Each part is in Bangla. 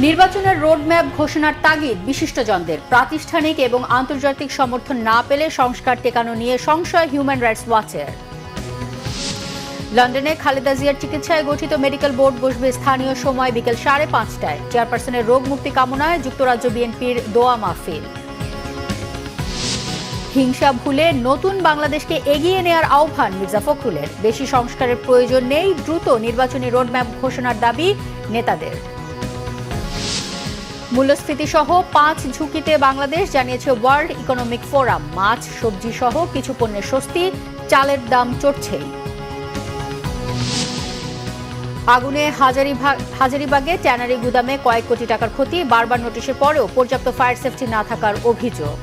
নির্বাচনের রোডম্যাপ ঘোষণার তাগিদ বিশিষ্টজনদের। প্রাতিষ্ঠানিক এবং আন্তর্জাতিক সমর্থন না পেলে সংস্কার টেকানো নিয়ে সংশয় হিউম্যান রাইটস ওয়াচের। লন্ডনে খালেদা জিয়ার চিকিৎসায় গঠিত মেডিকেল বোর্ড বসবে স্থানীয় সময় বিকেল 5:30টায়। চেয়ারপারসনের রোগ মুক্তি কামনায় যুক্তরাজ্য বিএনপির দোয়া মাহফিল। হিংসা ভুলে নতুন বাংলাদেশকে এগিয়ে নেয়ার আহ্বান মির্জা ফখরুলের। বেশি সংস্কারের প্রয়োজন নেই, দ্রুত নির্বাচনী রোডম্যাপ ঘোষণার দাবি নেতাদের। মূল্যস্ফীতি সহ 5 ঝুঁকিতে বাংলাদেশ, জানিয়েছে ওয়ার্ল্ড ইকোনমিক ফোরাম। মাছ, সবজি সহ কিছু পণ্যের স্বস্তি, চালের দাম চড়ছেই। আগুনে হাজারীবাগে ট্যানারি গুদামে কয়েক কোটি টাকার ক্ষতি, বারবার নোটিশের পরেও পর্যাপ্ত ফায়ার সেফটি না থাকার অভিযোগ।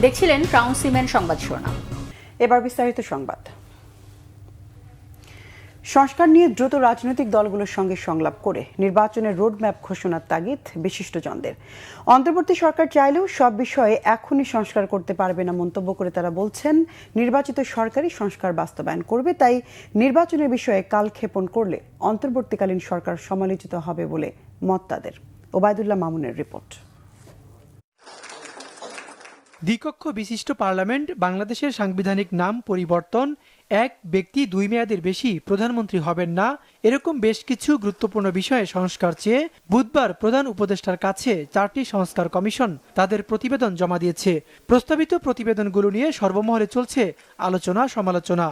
দেখছিলেন ক্রাউন সিমেন্ট সংবাদ শিরোনাম। এবার বিস্তারিত সংবাদ। সংস্কার নিয়ে দ্রুত রাজনৈতিক দলগুলোর সঙ্গে সংলাপ করে নির্বাচনের রোডম্যাপ ঘোষণার তাগিদ বিশিষ্টজনদের। অন্তর্বর্তী সরকার চাইলেও সব বিষয়ে এখনই সংস্কার করতে পারবে না মন্তব্য করে তারা বলছেন, নির্বাচিত সরকারই সংস্কার বাস্তবায়ন করবে, তাই নির্বাচনের বিষয়ে কালক্ষেপণ করলে অন্তর্বর্তীকালীন সরকার সমালোচিত হবে বলে মত তাদের। ওবায়দুল্লাহ মামুনের রিপোর্ট। দ্বিকক্ষ বিশিষ্ট পার্লামেন্ট, বাংলাদেশের সাংবিধানিক নাম পরিবর্তন, এক ব্যক্তি 2 মেয়াদের বেশি প্রধানমন্ত্রী হবেন না, এরকম বেশ কিছু গুরুত্বপূর্ণ বিষয়ে সংস্কার চেয়ে বুধবার প্রধান উপদেষ্টার কাছে 4টি সংস্কার কমিশন তাদের প্রতিবেদন জমা দিয়েছে। প্রস্তাবিত প্রতিবেদনগুলো নিয়ে সর্বমহলে চলছে আলোচনা সমালোচনা।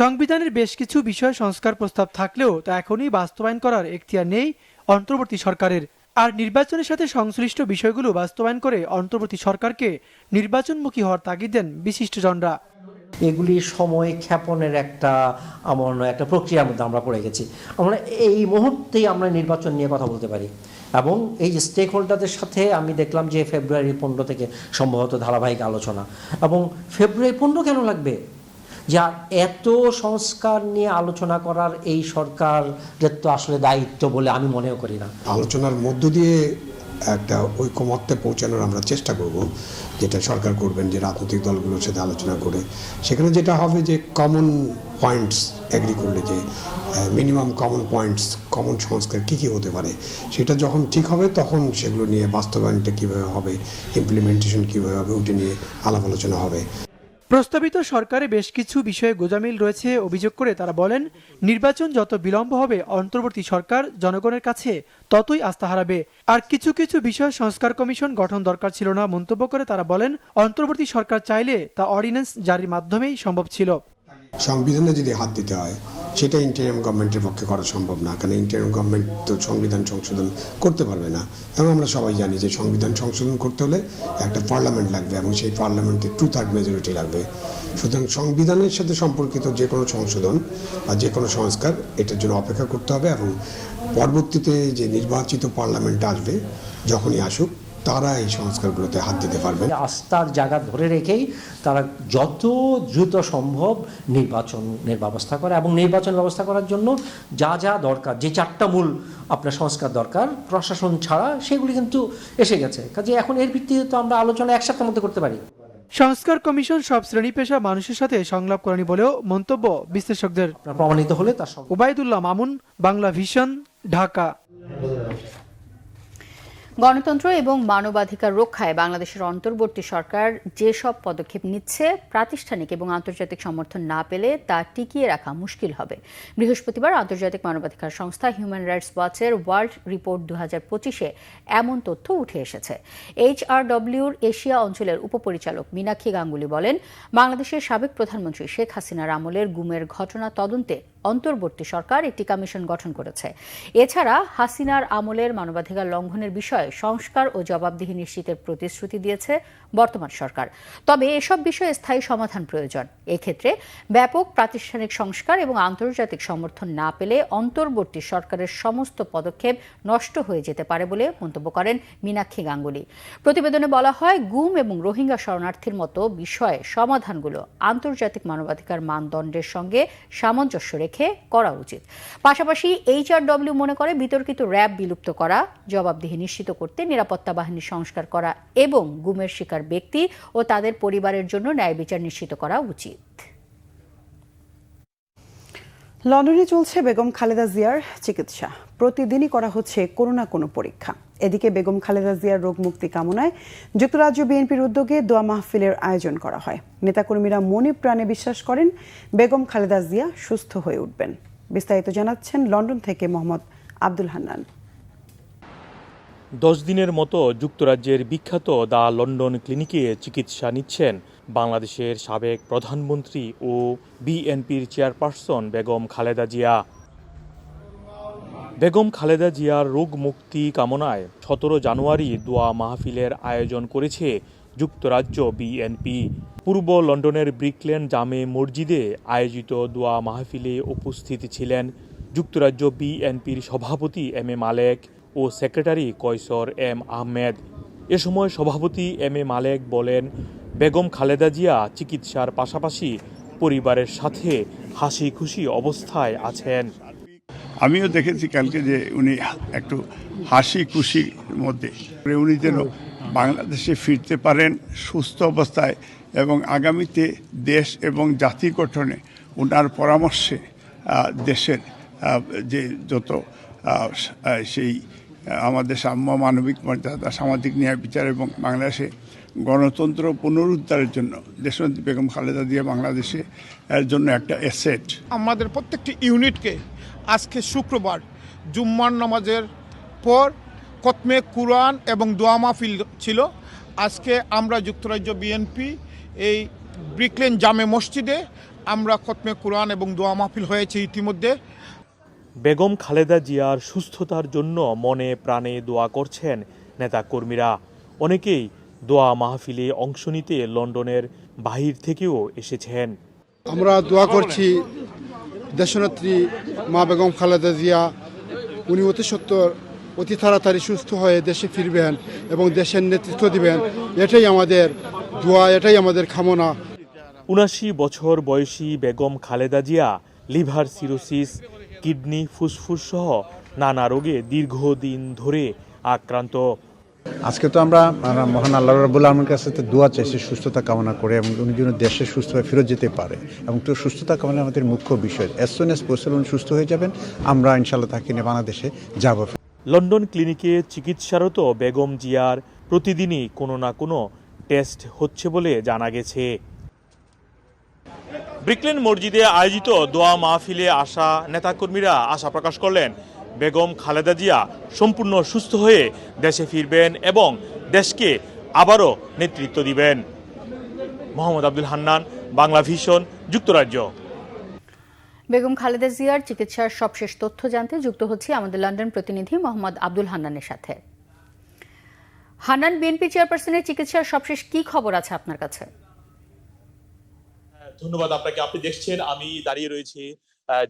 সংবিধানের বেশ কিছু বিষয় সংস্কার প্রস্তাব থাকলেও তা এখনই বাস্তবায়ন করার এখতিয়ার নেই অন্তর্বর্তী সরকারের। আর নির্বাচনের সাথে সংশ্লিষ্ট বিষয়গুলো বাস্তবায়ন করে অন্তর্বর্তী সরকারকে নির্বাচনমুখী হওয়ার তাগিদ দেন বিশিষ্টজনরা। এগুলি সময় ক্ষেপণের একটা প্রক্রিয়ার মধ্যে আমরা পড়ে গেছি। আমরা এই মুহূর্তেই আমরা নির্বাচন নিয়ে কথা বলতে পারি এবং এই যে স্টেক হোল্ডারদের সাথে আমি দেখলাম যে ফেব্রুয়ারি 15 থেকে সম্ভবত ধারাবাহিক আলোচনা। এবং ফেব্রুয়ারি 15 কেন লাগবে? যা এত সংস্কার নিয়ে আলোচনা করার এই সরকারের তো আসলে দায়িত্ব বলে আমি মনেও করি না। আলোচনার মধ্য দিয়ে একটা ঐকমত্যে পৌঁছানোর আমরা চেষ্টা করব, যেটা সরকার করবেন, যে রাজনৈতিক দলগুলোর সাথে আলোচনা করে সেখানে যেটা হবে যে কমন পয়েন্টস এগ্রি করলে যে মিনিমাম কমন পয়েন্টস, কমন সংস্কার কী কী হতে পারে, সেটা যখন ঠিক হবে তখন সেগুলো নিয়ে বাস্তবায়নটা কীভাবে হবে, ইমপ্লিমেন্টেশন কীভাবে হবে, ওটা নিয়ে আলাপ আলোচনা হবে। প্রস্তাবিত সরকারে বেশ কিছু বিষয়ে গোঁজামিল রয়েছে অভিযোগ করে তারা বলেন, নির্বাচন যত বিলম্ব হবে অন্তর্বর্তী সরকার জনগণের কাছে ততই আস্থা হারাবে। আর কিছু কিছু বিষয় সংস্কার কমিশন গঠন দরকার ছিল না মন্তব্য করে তারা বলেন, অন্তর্বর্তী সরকার চাইলে তা অর্ডিন্যান্স জারির মাধ্যমেই সম্ভব ছিল। সংবিধানে যদি হাত দিতে হয় সেটা ইন্টারিম গভর্নমেন্টের পক্ষে করা সম্ভব না, কারণ ইন্টারিম গভর্নমেন্ট তো সংবিধান সংশোধন করতে পারবে না। এবং আমরা সবাই জানি যে সংবিধান সংশোধন করতে হলে একটা পার্লামেন্ট লাগবে এবং সেই পার্লামেন্টে 2/3 মেজরিটি লাগবে। সুতরাং সংবিধানের সাথে সম্পর্কিত যে কোনো সংশোধন বা যে কোনো সংস্কার, এটার জন্য অপেক্ষা করতে হবে এবং পরবর্তীতে যে নির্বাচিত পার্লামেন্ট আসবে, যখনই আসুক, তারা এই সংস্কারগুলোতে হাত দিতে পারবে। আস্থার জায়গা ধরে রেখেই তারা যত দ্রুত সম্ভব নির্বাচনের ব্যবস্থা করে এবং নির্বাচন ব্যবস্থা করার জন্য যা যা দরকার, যে 4টা মূল আপনার সংস্কার দরকার প্রশাসন ছাড়া, সেগুলি কিন্তু এসে গেছে। কাজে এখন এর ভিত্তিতে তো আমরা আলোচনা এক সপ্তাহের মধ্যে করতে পারি। সংস্কার কমিশন সব শ্রেণী পেশা মানুষের সাথে সংলাপ করেনি বলেও মন্তব্য বিশ্লেষকদের। প্রমাণিত হলে তার ওবায়দুল্লাহ মামুন, বাংলা ভিশন, ঢাকা। গণতন্ত্র এবং মানবাধিকার রক্ষায় বাংলাদেশের অন্তর্বর্তী সরকার যেসব পদক্ষেপ নিচ্ছে, প্রাতিষ্ঠানিক এবং আন্তর্জাতিক সমর্থন না পেলে তা টিকিয়ে রাখা মুশকিল হবে। বৃহস্পতিবার আন্তর্জাতিক মানবাধিকার সংস্থা হিউম্যান রাইটস ওয়াচের ওয়ার্ল্ড রিপোর্ট 2025-এ এমন তথ্য উঠে এসেছে। HRWর এশিয়া অঞ্চলের উপপরিচালক মীনাক্ষী গাঙ্গুলি বলেন, বাংলাদেশের সাবেক প্রধানমন্ত্রী শেখ হাসিনার আমলের গুমের ঘটনা তদন্তে অন্তর্বর্তী সরকার একটি কমিশন গঠন করেছে। এছাড়া হাসিনার আমলের মানবাধিকার লঙ্ঘনের বিষয়ে সংস্কার ও জবাবদিহি নিশ্চিতের প্রতিশ্রুতি দিয়েছে বর্তমান সরকার। তবে এসব বিষয়ে স্থায়ী সমাধান প্রয়োজন। এক্ষেত্রে ব্যাপক প্রাতিষ্ঠানিক সংস্কার এবং আন্তর্জাতিক সমর্থন না পেলে অন্তর্বর্তী সরকারের সমস্ত পদক্ষেপ নষ্ট হয়ে যেতে পারে বলে মন্তব্য করেন মীনাক্ষী গাঙ্গুলি। প্রতিবেদনে বলা হয়, গুম এবং রোহিঙ্গা শরণার্থীর মতো বিষয়ে সমাধানগুলো আন্তর্জাতিক মানবাধিকার মানদণ্ডের সঙ্গে সামঞ্জস্য রেখে করা উচিত। পাশাপাশি HRW মনে করে, বিতর্কিত র্যাব বিলুপ্ত করা, জবাবদিহি নিশ্চিত করতে নিরাপত্তা বাহিনী সংস্কার করা এবং গুমের শিকার ব্যক্তি ও তাদের পরিবারের জন্য ন্যায় বিচার নিশ্চিত করা উচিত। লন্ডনে চলছে বেগম খালেদা জিয়ার চিকিৎসা। প্রতিদিনই করা হচ্ছে কোনো না কোনো পরীক্ষা। এদিকে বেগম খালেদা জিয়ার রোগ মুক্তি কামনায় যুক্তরাজ্য বিএনপির উদ্যোগে দোয়া মাহফিলের আয়োজন করা হয়। নেতাকর্মীরা মনে প্রাণে বিশ্বাস করেন বেগম খালেদা জিয়া সুস্থ হয়ে উঠবেন। বিস্তারিত জানাচ্ছেন লন্ডন থেকে মোহাম্মদ আব্দুল হান্নান। 10 দিনের মতো যুক্তরাজ্যের বিখ্যাত দ্য লন্ডন ক্লিনিকে চিকিৎসা নিচ্ছেন বাংলাদেশের সাবেক প্রধানমন্ত্রী ও বিএনপির চেয়ারপারসন বেগম খালেদা জিয়া। বেগম খালেদা জিয়ার রোগ মুক্তি কামনায় 17 জানুয়ারি দোয়া মাহফিলের আয়োজন করেছে যুক্তরাজ্য বিএনপি। পূর্ব লন্ডনের ব্রিকলেন জামে মসজিদে আয়োজিত দোয়া মাহফিলে উপস্থিত ছিলেন যুক্তরাজ্য বিএনপির সভাপতি M A Malek O secretary Kaiser M Ahmed. এ সময় সভাপতি এম এ মালেক বলেন, বেগম খালেদা জিয়া চিকিৎসার পাশাপাশি পরিবারের সাথে হাসি খুশি অবস্থায় আছেন। আমিও দেখেছি কালকে যে উনি একটু হাসি খুশির মধ্যে, উনি যেন বাংলাদেশে ফিরতে পারেন সুস্থ অবস্থায় এবং আগামীতে দেশ এবং জাতি গঠনে ওনার পরামর্শে দেশের যে যত সেই আমাদের সাম্য, মানবিক মর্যাদা, সামাজিক ন্যায় বিচার এবং বাংলাদেশে গণতন্ত্র পুনরুদ্ধারের জন্য দেশনেত্রী বেগম খালেদা জিয়া বাংলাদেশে এর জন্য একটা অ্যাসেট। আমাদের প্রত্যেকটি ইউনিটকে আজকে শুক্রবার জুম্মার নামাজের পর খতমে কুরআন এবং দোয়া মাহফিল ছিল। আজকে আমরা যুক্তরাজ্য বিএনপি এই ব্রিকলেন জামে মসজিদে আমরা খতমে কুরআন এবং দোয়া মাহফিল হয়েছে ইতিমধ্যে। বেগম খালেদা জিয়ার সুস্থতার জন্য মনে প্রাণে দোয়া করছেন নেতাকর্মীরা। অনেকেই দোয়া মাহফিলে অংশ নিতে লন্ডনের বাহির থেকেও এসেছেন। আমরা দোয়া করছি দেশনেত্রী মা বেগম খালেদা জিয়া উনি অতি সত্বর অতি তাড়াতাড়ি সুস্থ হয়ে দেশে ফিরবেন এবং দেশের নেতৃত্ব দিবেন। এটাই আমাদের দোয়া, এটাই আমাদের কামনা। ৭৯ বছর বয়সী Begum Khaleda Zia liver cirrhosis, kidney, ফুসফুস সহ নানা রোগে দীর্ঘদিন ধরে আক্রান্ত। আজকে তো আমরা মহান আল্লাহ রাব্বুল আলামিনের কাছে দোয়া চাইছি সুস্থতা কামনা করে, এবং উনি যেন দেশে সুস্থ হয়ে ফেরত যেতে পারে, এবং তো সুস্থতা কামনা আমাদের মুখ্য বিষয়। অ্যাজ সুন অ্যাজ পসিবল উনি সুস্থ হয়ে যাবেন, আমরা ইনশাআল্লাহ তাকে নিয়ে বাংলাদেশে যাব। লন্ডন ক্লিনিকে চিকিৎসারত বেগম জিয়ার প্রতিদিনই কোনো না কোনো টেস্ট হচ্ছে বলে জানা গেছে। ব্রিকলেন মসজিদে আয়োজিত দোয়া মাহফিলে আসা নেতাকর্মীরা আশা প্রকাশ করলেন বেগম খালেদা জিয়া সম্পূর্ণ সুস্থ হয়ে দেশে ফিরবেন এবং দেশকে আবারও নেতৃত্ব দিবেন। মোহাম্মদ আব্দুল হান্নান, বাংলা ভিশন, যুক্তরাজ্য। বেগম খালেদা জিয়ার চিকিৎসার সবশেষ তথ্য জানতে যুক্ত হচ্ছে আমাদের লন্ডন প্রতিনিধি মোহাম্মদ আব্দুল হান্নানের সাথে। হান্নান, বিএনপি চেয়ারপারসনের চিকিৎসার সবশেষ কি খবর আছে আপনার কাছে? ধন্যবাদ আপনাকে। আপনি দেখছেন আমি দাঁড়িয়ে রয়েছি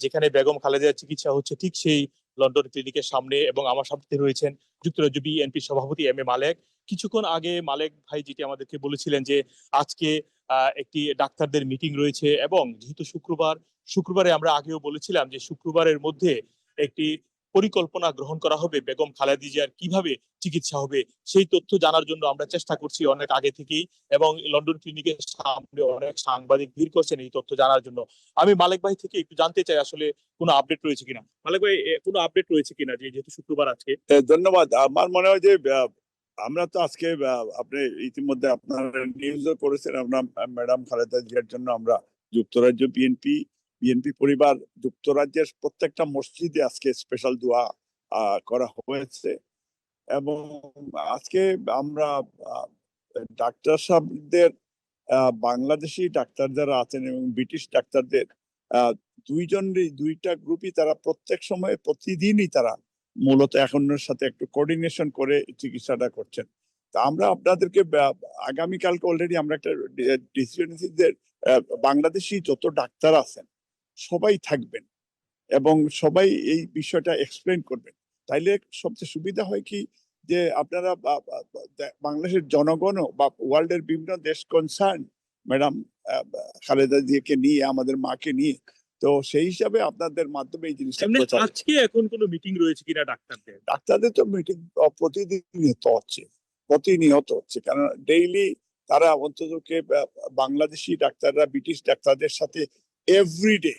যেখানে বেগম খালেদার চিকিৎসা হচ্ছে, ঠিক সেই লন্ডন ক্লিনিকের সামনে, এবং আমার সাথে রয়েছেন যুক্তরাজ্য বিএনপি সভাপতি এম এ মালেক। কিছুক্ষণ আগে মালেক ভাই যেটি আমাদেরকে বলেছিলেন যে আজকে একটি ডাক্তারদের মিটিং রয়েছে, এবং যেহেতু শুক্রবারে আমরা আগেও বলেছিলাম যে শুক্রবারের মধ্যে একটি পরিকল্পনা গ্রহণ করা হবে বেগম খালেদা জিয়ার কিভাবে চিকিৎসা হবে, সেই তথ্য জানার জন্য আমরা চেষ্টা করছি অনেক আগে থেকেই, এবং লন্ডন ক্লিনিকের সামনে অনেক সাংবাদিক ভিড় করছেন এই তথ্য জানার জন্য। আমি মালেক ভাই থেকে একটু জানতে চাই আসলে কোনো আপডেট রয়েছে কিনা। মালেক ভাই, কোনো আপডেট রয়েছে কিনা যেহেতু শুক্রবার আজকে? ধন্যবাদ। আমার মনে হয় যে আমরা তো আজকে আপনি ইতিমধ্যে আপনার নিউজও করেছেন, আমরা ম্যাডাম খালেদা জিয়ার জন্য আমরা যুক্তরাজ্য বিএনপি পরিবার যুক্তরাজ্যের প্রত্যেকটা মসজিদে আজকে স্পেশাল দোয়া করা হয়েছে, এবং আজকে আমরা ডাক্তার সাহেবদের, বাংলাদেশি ডাক্তার যারা আছেন এবং ব্রিটিশ ডাক্তারদের দুইটা গ্রুপই তারা প্রত্যেক সময় প্রতিদিনই তারা মূলত এখনের সাথে একটু কোঅর্ডিনেশন করে চিকিৎসাটা করছেন। তা আমরা আপনাদেরকে আগামীকালকে অলরেডি আমরা একটা ডিসিশন নিয়েছি যে বাংলাদেশি যত ডাক্তার আছেন সবাই থাকবেন এবং সবাই এই বিষয়টা এক্সপ্লেন করবেন। তাইলে সবচেয়ে সুবিধা হয় কি যে আপনারা বাংলাদেশের জনগণও বা ওয়ার্ল্ডের বিভিন্ন দেশ কনসার্ন ম্যাডাম খালেদা জিয়াকে নিয়ে, আমাদের মাকে নিয়ে, তো সেই হিসাবে আপনাদের মাধ্যমে এই জিনিসটা আজকে এখন কোনো মিটিং রয়েছে কিনা ডাক্তারদের তো মিটিং প্রতিনিয়ত হচ্ছে, কারণ ডেইলি তারা অন্তত বাংলাদেশি ডাক্তাররা ব্রিটিশ ডাক্তারদের সাথে এভরিডে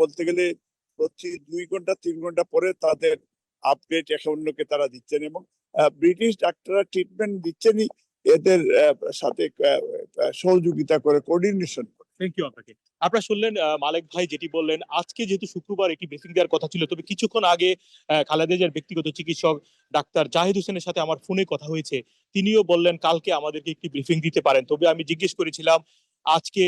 বলতে গেলে প্রতি 2 ঘন্টা 3 ঘন্টা পরে তাদের আপডেট একে অন্যকে তারা দিচ্ছেন, এবং ব্রিটিশ ডাক্তাররা ট্রিটমেন্ট দিচ্ছেনই, এদের সাথে সহযোগিতা করে, কোঅর্ডিনেশন করে। থ্যাংক ইউ আপনাকে। আপনারা শুনলেন মালেক ভাই যেটি বললেন, আজকে যেহেতু শুক্রবার একটি ব্রিফিং দেওয়ার কথা ছিল, তবে কিছুক্ষণ আগে খালেদা জিয়ার ব্যক্তিগত চিকিৎসক ডাক্তার জাহিদ হোসেনের সাথে আমার ফোনে কথা হয়েছে। তিনিও বললেন কালকে আমাদেরকে একটি ব্রিফিং দিতে পারেন। তবে আমি জিজ্ঞেস করেছিলাম আজকে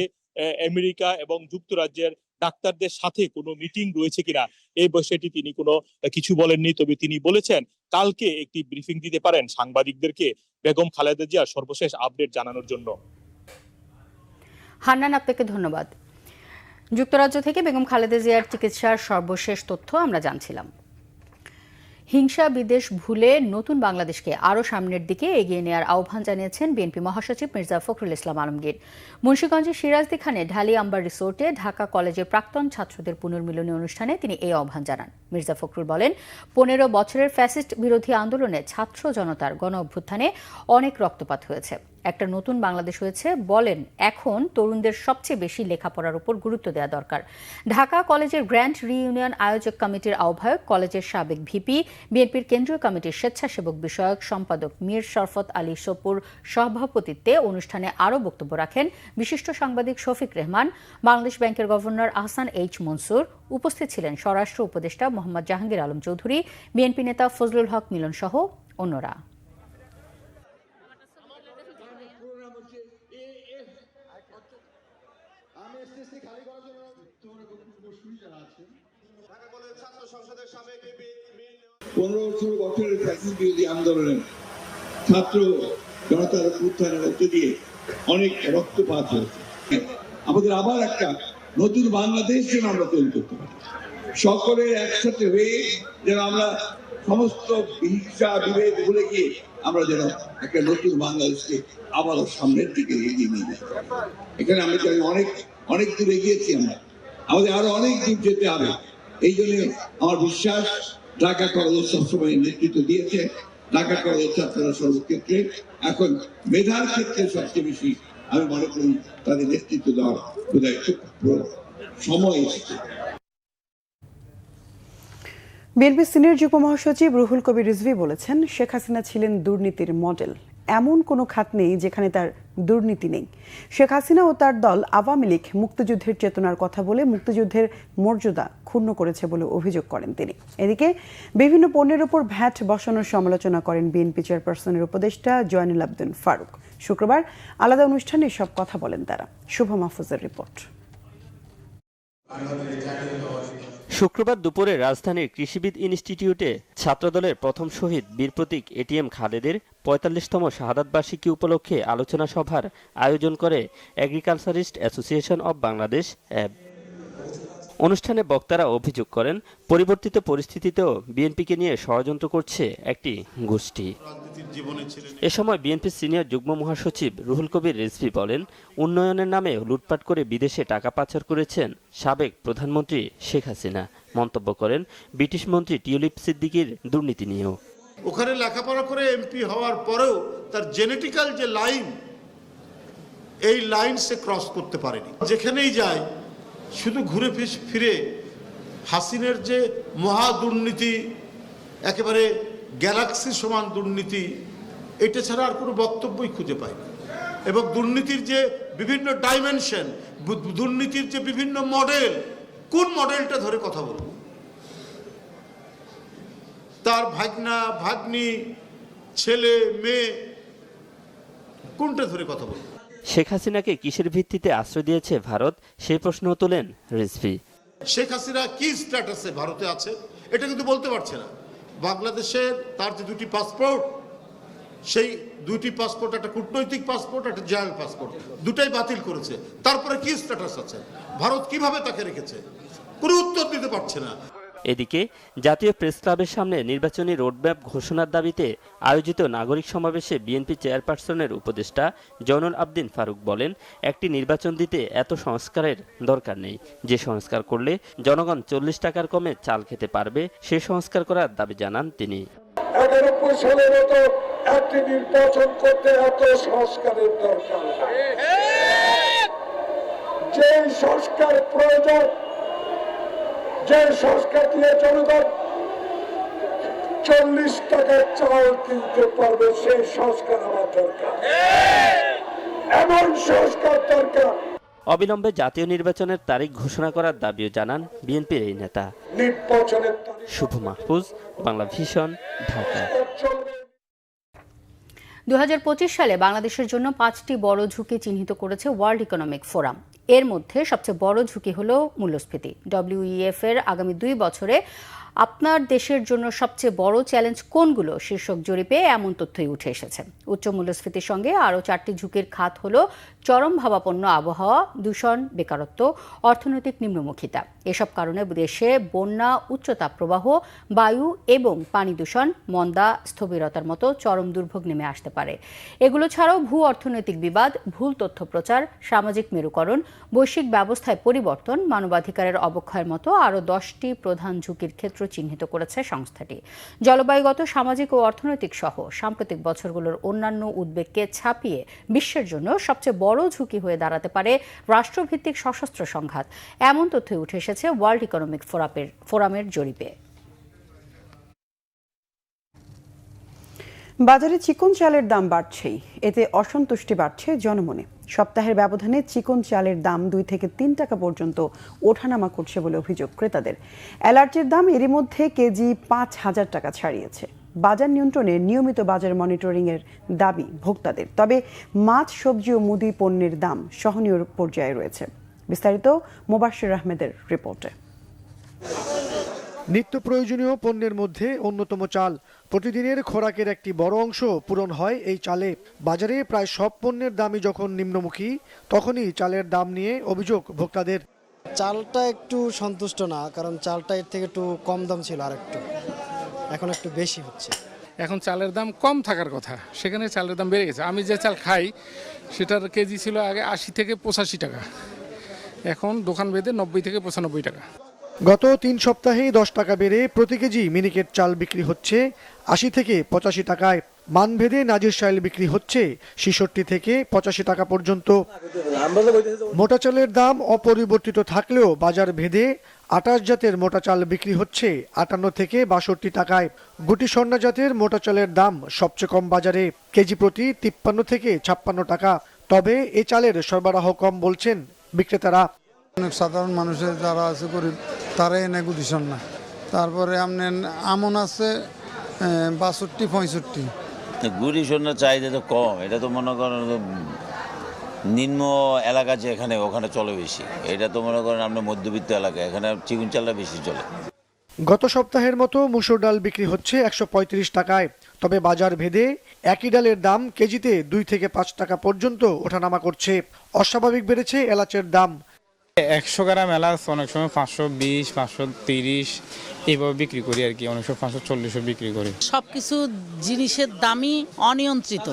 আমেরিকা এবং যুক্তরাজ্যের ডাক্তারদের সাথে কোনো মিটিং রয়েছে কিনা, এই বিষয়টি তিনি কোনো কিছু বলেননি। তবে তিনি বলেছেন কালকে একটি ব্রিফিং দিতে পারেন সাংবাদিকদেরকে বেগম খালেদা জিয়ার সর্বশেষ আপডেট জানানোর জন্য। হান্নান, আপনাকে ধন্যবাদ। যুক্তরাজ্য থেকে বেগম খালেদা জিয়ার চিকিৎসার সর্বশেষ তথ্য আমরা জানছিলাম। হিংসা বিদ্বেষ ভুলে নতুন বাংলাদেশকে আরও সামনের দিকে এগিয়ে নেওয়ার আহ্বান জানিয়েছেন বিএনপি মহাসচিব মির্জা ফখরুল ইসলাম আলমগীর। মুন্সিগঞ্জের সিরাজদিখানে ঢালি আম্বার রিসোর্টে ঢাকা কলেজের প্রাক্তন ছাত্রদের পুনর্মিলনী অনুষ্ঠানে তিনি এই আহ্বান জানান। মির্জা ফখরুল বলেন, 15 বছরের ফ্যাসিস্ট বিরোধী আন্দোলনে ছাত্র জনতার গণ অভ্যুত্থানে অনেক রক্তপাত হয়েছে, একটা নতুন বাংলাদেশ হয়েছে। বলেন এখন তরুণদের সবচেয়ে বেশি লেখাপড়ার উপর গুরুত্ব দেওয়া দরকার। ঢাকা কলেজের গ্র্যান্ড রিইউনিয়ন আয়োজক কমিটির আহ্বায়ক, কলেজের সাবেক ভিপি, বিএনপির কেন্দ্রীয় কমিটির স্বেচ্ছাসেবক বিষয়ক সম্পাদক মীর শরফত আলী সপুর সভাপতিত্বে অনুষ্ঠানে আরও বক্তব্য রাখেন বিশিষ্ট সাংবাদিক শফিক রেহমান, বাংলাদেশ ব্যাংকের গভর্নর আহসান এইচ মনসুর। উপস্থিত ছিলেন স্বরাষ্ট্র উপদেষ্টা মোহাম্মদ জাহাঙ্গীর আলম চৌধুরী, বিএনপি নেতা ফজলুল হক মিলন সহ অন্যরা। বছরের ফ্যাসিস্ট বিরোধী আন্দোলনে ছাত্র জনতার উত্থানের মধ্য দিয়ে অনেক রক্তপাত হয়েছে। আমাদের আবার একটা নতুন বাংলাদেশ যেন আমরা তৈরি করতে পারি, সকলের একসাথে হয়ে যেন আমরা সমস্ত হিংসা বিভেদ ভুলে গিয়ে আমরা যেন একটা নতুন বাংলাদেশকে আবারও সামনের দিকে এগিয়ে নিয়ে যাই। এখানে আমরা জানি অনেক দূর এগিয়েছি, আমাদের আরো অনেক দূর যেতে হবে। এই জন্য আমার বিশ্বাস ঢাকা কলেজ সবসময় নেতৃত্ব দিয়েছে। ঢাকা কলেজ ছাত্ররা সর্বক্ষেত্রে এখন মেধার ক্ষেত্রে সবচেয়ে বেশি আমি মনে করি তাদের নেতৃত্ব দেওয়ার সময় এসেছে। বিএনপি সিনিয়র যুগ্ম মহাসচিব রুহুল কবির রিজভী বলেছেন, শেখ হাসিনা ছিলেন দুর্নীতির মডেল। এমন কোনো খাত নেই যেখানে তার দুর্নীতি নেই। শেখ হাসিনা ও তার দল আওয়ামী লীগ মুক্তিযুদ্ধের চেতনার কথা বলে মুক্তিযুদ্ধের মর্যাদা ক্ষুণ্ণ করেছে বলে অভিযোগ করেন তিনি। এদিকে বিভিন্ন পণ্যের উপর ভ্যাট বসানোর সমালোচনা করেন বিএনপি চেয়ারপারসনের উপদেষ্টা জয়নুল আবদিন ফারুক। শুক্রবার আলাদা অনুষ্ঠানে সব কথা বলেন তারা। শুভ মাহফুজের রিপোর্ট। শুক্রবার দুপুরে রাজধানীর কৃষিবিদ ইনস্টিটিউটে ছাত্রদলের প্রথম শহীদ বীর প্রতীক এটিএম খালেদের ৪৫তম শাহাদাতবার্ষিকী উপলক্ষে আলোচনা সভার আয়োজন করে এগ্রিকালচারিস্ট অ্যাসোসিয়েশন অব বাংলাদেশ অ্যাব। অনুষ্ঠানে বক্তারা অভিযোগ করেন, পরিবর্তিত পরিস্থিতিতেও বিএনপিকে নিয়ে ষড়যন্ত্র করছে একটি গোষ্ঠী। এ সময় বিএনপির সিনিয়র যুগ্ম মহাসচিব রুহুল কবির রিজভী বলেন, উন্নয়নের নামে লুটপাট করে বিদেশে টাকা পাচার করেছেন সাবেক প্রধানমন্ত্রী শেখ হাসিনা। মন্তব্য করেন ব্রিটিশ মন্ত্রী টিউলিপ সিদ্দিকীর দুর্নীতি নিয়েও। ওখানে লেখাপড়া করে এমপি হওয়ার পরেও তার জেনেটিক্যাল যে লাইন, এই লাইন সে ক্রস করতে পারেনি। যেখানেই যায় শুধু ঘুরে ফিরে হাসিনের যে মহা দুর্নীতি, একেবারে গ্যালাক্সি সমান দুর্নীতি, এটা ছাড়া আর কোনো বক্তব্যই খুঁজে পায় না। এবং দুর্নীতির যে বিভিন্ন ডাইমেনশন, দুর্নীতির যে বিভিন্ন মডেল, কোন মডেলটা ধরে কথা বলব? তার ভাগনা ভাগ্নি, ছেলে মেয়ে, কোনটা ধরে কথা বলব? শেখ হাসিনাকে কিসের ভিত্তিতে আশ্রয় দিয়েছে ভারত, সেই প্রশ্ন তোলেন রিজভী। শেখ হাসিনা কি স্ট্যাটাসে ভারতে আছে এটা কিন্তু বলতে পারছে না। বাংলাদেশের তার যে 2টি পাসপোর্ট, সেই 2টি পাসপোর্ট, একটা কূটনৈতিক পাসপোর্ট, একটা জাল পাসপোর্ট, দুটাই বাতিল করেছে। তারপরে কি স্ট্যাটাস আছে, ভারত কিভাবে তাকে রেখেছে, কোনো উত্তর দিতে পারছে না। এদিকে জাতীয় প্রেস ক্লাবের সামনে নির্বাচনী রোডম্যাপ ঘোষণার দাবিতে আয়োজিত নাগরিক সমাবেশে বিএনপি চেয়ারপারসনের উপদেষ্টা জয়নুল আবদিন ফারুক বলেন, একটি নির্বাচন দিতে এত সংস্কারের দরকার নেই। যে সংস্কার করলে জনগণ 40 টাকার কমে চাল খেতে পারবে, সে সংস্কার করার দাবি জানান তিনি। 91 সালের মতো একটি নির্বাচন করতে এত সংস্কারের দরকার, যে সংস্কার প্রয়োজন যে সংস্কার দিয়ে জনগণ 40 টাকার চাল কিনতে পারবে, সেই সংস্কার আমার দরকার, এমন সংস্কার দরকার। অবিলম্বে জাতীয় নির্বাচনের তারিখ ঘোষণা করার দাবিও জানান বিএনপির এই নেতা। নির্বাচনের শুভ মাহফুজ, বাংলা ভিশন, ঢাকা। 2025 সালে বাংলাদেশের জন্য 5টি বড় ঝুঁকি চিহ্নিত করেছে ওয়ার্ল্ড ইকোনমিক ফোরাম। এর মধ্যে সবচেয়ে বড় ঝুঁকি হল মূল্যস্ফীতি। WEF এর আগামী 2 বছরে আপনার দেশের জন্য সবচেয়ে বড় চ্যালেঞ্জ কোনগুলো শীর্ষক জরিপে এমন তথ্যই উঠে এসেছে। উচ্চ মূল্যস্ফীতির সঙ্গে আরও 4টি ঝুঁকির খাত হল চরম ভাবাপন্ন আবহাওয়া, দূষণ, বেকারত্ব, অর্থনৈতিক নিম্নমুখিতা। এসব কারণে দেশে বন্যা, উচ্চ তাপপ্রবাহ, বায়ু এবং পানি দূষণ, মন্দা, স্থবিরতার মতো চরম দুর্ভোগ নেমে আসতে পারে। এগুলো ছাড়াও ভূ অর্থনৈতিক বিবাদ, ভুল তথ্য প্রচার, সামাজিক মেরুকরণ, বৈশ্বিক ব্যবস্থায় পরিবর্তন, মানবাধিকারের অবক্ষয়ের মতো আরও 10টি প্রধান ঝুঁকির ক্ষেত্র চিহ্নিত করেছে সংস্থাটি। জলবায়ুগত, সামাজিক ও অর্থনৈতিক সহ সাম্প্রতিক বছরগুলোর অন্যান্য উদ্বেগকে ছাপিয়ে বিশ্বের জন্য সবচেয়ে বড় ঝুঁকি হয়ে দাঁড়াতে পারে রাষ্ট্রভিত্তিক সশস্ত্র সংঘাত। এমন তথ্যই উঠে এসেছে ওয়ার্ল্ড ইকোনমিক ফোরামের জরিপে। বাজারে চিকন চালের দাম বাড়ছেই, এতে অসন্তুষ্টি বাড়ছে জনমনে। সপ্তাহের ব্যবধানে চিকন চালের দাম 2 থেকে 3 টাকা পর্যন্ত ওঠানামা করছে বলে অভিযোগ ক্রেতাদের। এলার্জির দাম এরই মধ্যে কেজি 5,000 টাকা ছাড়িয়েছে। বাজার নিয়ন্ত্রণে নিয়মিত বাজার মনিটরিংয়ের দাবি ভোক্তাদের। তবে মাছ, সবজি ও মুদি পণ্যের দাম সহনীয় পর্যায়ে রয়েছে। বিস্তারিত মোবাশ্বের আহমেদের রিপোর্টে। নিত্য প্রয়োজনীয় পণ্যের মধ্যে অন্যতম চাল। প্রতিদিনের খোরাকের একটি বড় অংশ পূরণ হয় এই চালে। বাজারে প্রায় সব পণ্যের দামই যখন নিম্নমুখী, তখনই চালের দাম নিয়ে অভিযোগ ভোক্তাদের। চালটা একটু সন্তুষ্ট না, কারণ চালটা এর থেকে একটু কম দাম ছিল, আর একটু এখন একটু বেশি হচ্ছে। এখন চালের দাম কম থাকার কথা, সেখানে চালের দাম বেড়ে গেছে। আমি যে চাল খাই সেটার কেজি ছিল আগে 80 থেকে 85 টাকা, এখন দোকান ভেদে 90 থেকে 95 টাকা। গত 3 সপ্তাহে 10 টাকা বেড়ে প্রতি কেজি মিনিকেট চাল বিক্রি হচ্ছে 80 থেকে 85 টাকায়। মানভেদে নাজির চাল বিক্রি হচ্ছে 66 থেকে 85 টাকা পর্যন্ত। মোটা চালের দাম অপরিবর্তিত থাকলেও বাজার ভেদে 28 জাতের মোটা চাল বিক্রি হচ্ছে 58 থেকে 62 টাকায়। গুটি স্বর্ণা জাতের মোটা চালের দাম সবচেয়ে কম বাজারে, কেজি প্রতি 53 থেকে 56 টাকা। তবে এ চালের সরবরাহ কম বলছেন বিক্রেতারা। অনেক সাধারণ মানুষের যারা আছে গরিব, তারাই এনে গুটি স্বর্ণা। তারপরে আপনার আমন আছে 62-65। গুটি স্বর্ণার চাহিদা তো কম, এটা তো মনে করেন নিম্ন এলাকা যেখানে ওখানে চলে বেশি। এটা তো মনে করেন আমরা মধ্যবিত্ত এলাকা, এখানে চিকন চালটা বেশি চলে। গত সপ্তাহের মতো মুসুর ডাল বিক্রি হচ্ছে 135 টাকায়। তবে বাজার ভেদে একই ডালের দাম কেজিতে 2 থেকে 5 টাকা পর্যন্ত ওঠানামা করছে। অস্বাভাবিক বেড়েছে এলাচের দাম। 100 গ্রাম এলাচ অনেক সময় 520, 530 এইভাবে বিক্রি করি আর কি, অনেক সময় 540 বিক্রি করি। সবকিছু জিনিসের দামই অনিয়ন্ত্রিত।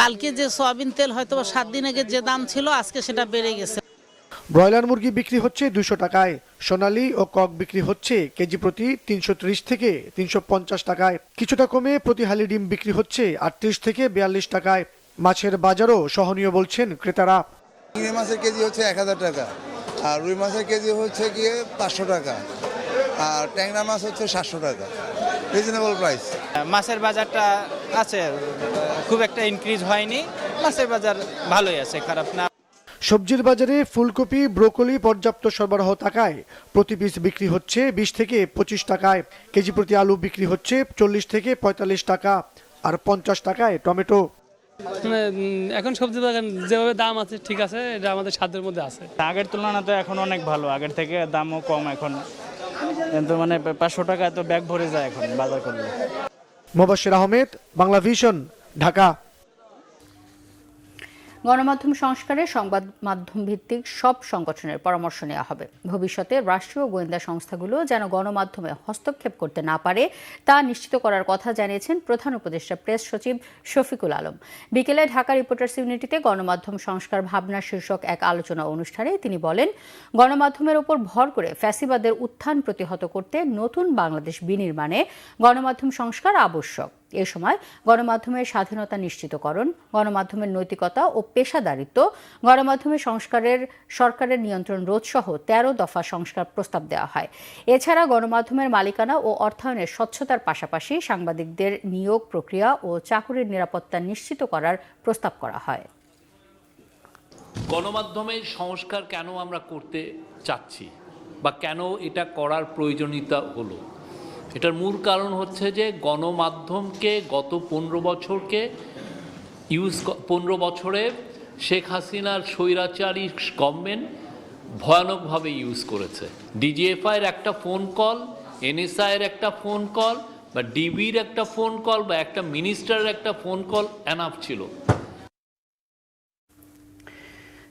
কালকে যে সয়াবিন তেল হয়তো 7 দিন আগে যে দাম ছিল, আজকে সেটা বেড়ে গেছে। ব্রয়লার মুরগি বিক্রি হচ্ছে 200 টাকায়। সোনালী ও কক বিক্রি হচ্ছে কেজি প্রতি 330 থেকে 350 টাকায়। কিছুটা কমে প্রতি হালি ডিম বিক্রি হচ্ছে 38 থেকে 42 টাকায়। মাছের বাজারও সহনীয় বলছেন ক্রেতারা। চিংড়ি মাছের কেজি হচ্ছে 1000 টাকা, আর রুই মাছের কেজি হচ্ছে গিয়ে 500 টাকা, আর ট্যাংরা মাছ হচ্ছে 700 টাকা। Reasonable price. মাছের বাজারটা আছে, খুব একটা ইনক্রিজ হয়নি। মাছের বাজার ভালোই আছে, খারাপ না। সবজির বাজারে ফুলকপি, ব্রোকলি পর্যাপ্ত সরবরাহ থাকায় প্রতি পিস বিক্রি হচ্ছে 20 থেকে 25 টাকায়। কেজি প্রতি আলু বিক্রি হচ্ছে 40 থেকে 45 টাকা, আর 50 টাকায় টমেটো। এখন সবজি বাগান যেভাবে দাম আছে ঠিক আছে, এটা আমাদের সাধ্যের মধ্যে আছে। আগের তুলনাতে এখন অনেক ভালো, আগের থেকে দামও কম এখন, কিন্তু মানে 500 টাকা তো ব্যাগ ভরে যায় এখন বাজার করলে। মোবাশ্বের আহমেদ, বাংলা ভিশন, ঢাকা। গণমাধ্যম সংস্কারে সংবাদ মাধ্যম ভিত্তিক সব সংগঠনের পরামর্শ নেওয়া হবে। ভবিষ্যতে রাষ্ট্রীয় গোয়েন্দা সংস্থাগুলো যেন গণমাধ্যমে হস্তক্ষেপ করতে না পারে তা নিশ্চিত করার কথা জানিয়েছেন প্রধান উপদেষ্টা প্রেস সচিব শফিকুল আলম। বিকেলে ঢাকা রিপোর্টার্স ইউনিটিতে গণমাধ্যম সংস্কার ভাবনা শীর্ষক এক আলোচনা অনুষ্ঠানে তিনি বলেন, গণমাধ্যমের ওপর ভর করে ফ্যাসিবাদের উত্থান প্রতিহত করতে নতুন বাংলাদেশ বিনির্মাণে গণমাধ্যম সংস্কার আবশ্যক। এ সময় গণমাধ্যমের স্বাধীনতা নিশ্চিতকরণ, গণমাধ্যমের নৈতিকতা ও পেশাদারিত্ব, গণমাধ্যমের সরকারের নিয়ন্ত্রণ রোধ সহ ১৩ দফা সংস্কার প্রস্তাব দেওয়া হয়। এছাড়া গণমাধ্যমের মালিকানা ও অর্থায়নের স্বচ্ছতার পাশাপাশি সাংবাদিকদের নিয়োগ প্রক্রিয়া ও চাকুরির নিরাপত্তা নিশ্চিত করার প্রস্তাব করা হয়। গণমাধ্যমের সংস্কার কেন আমরা করতে চাচ্ছি বা কেন এটা করার প্রয়োজনীয়তা হলো, এটার মূল কারণ হচ্ছে যে গণমাধ্যমকে গত 15 বছরে শেখ হাসিনার স্বৈরাচারী গভর্নমেন্ট ভয়ানকভাবে ইউজ করেছে। ডিজিএফআইয়ের একটা ফোন কল, এনএসআইয়ের একটা ফোন কল বা ডিবির একটা ফোন কল বা একটা মিনিস্টারের একটা ফোন কল এনাফ ছিল।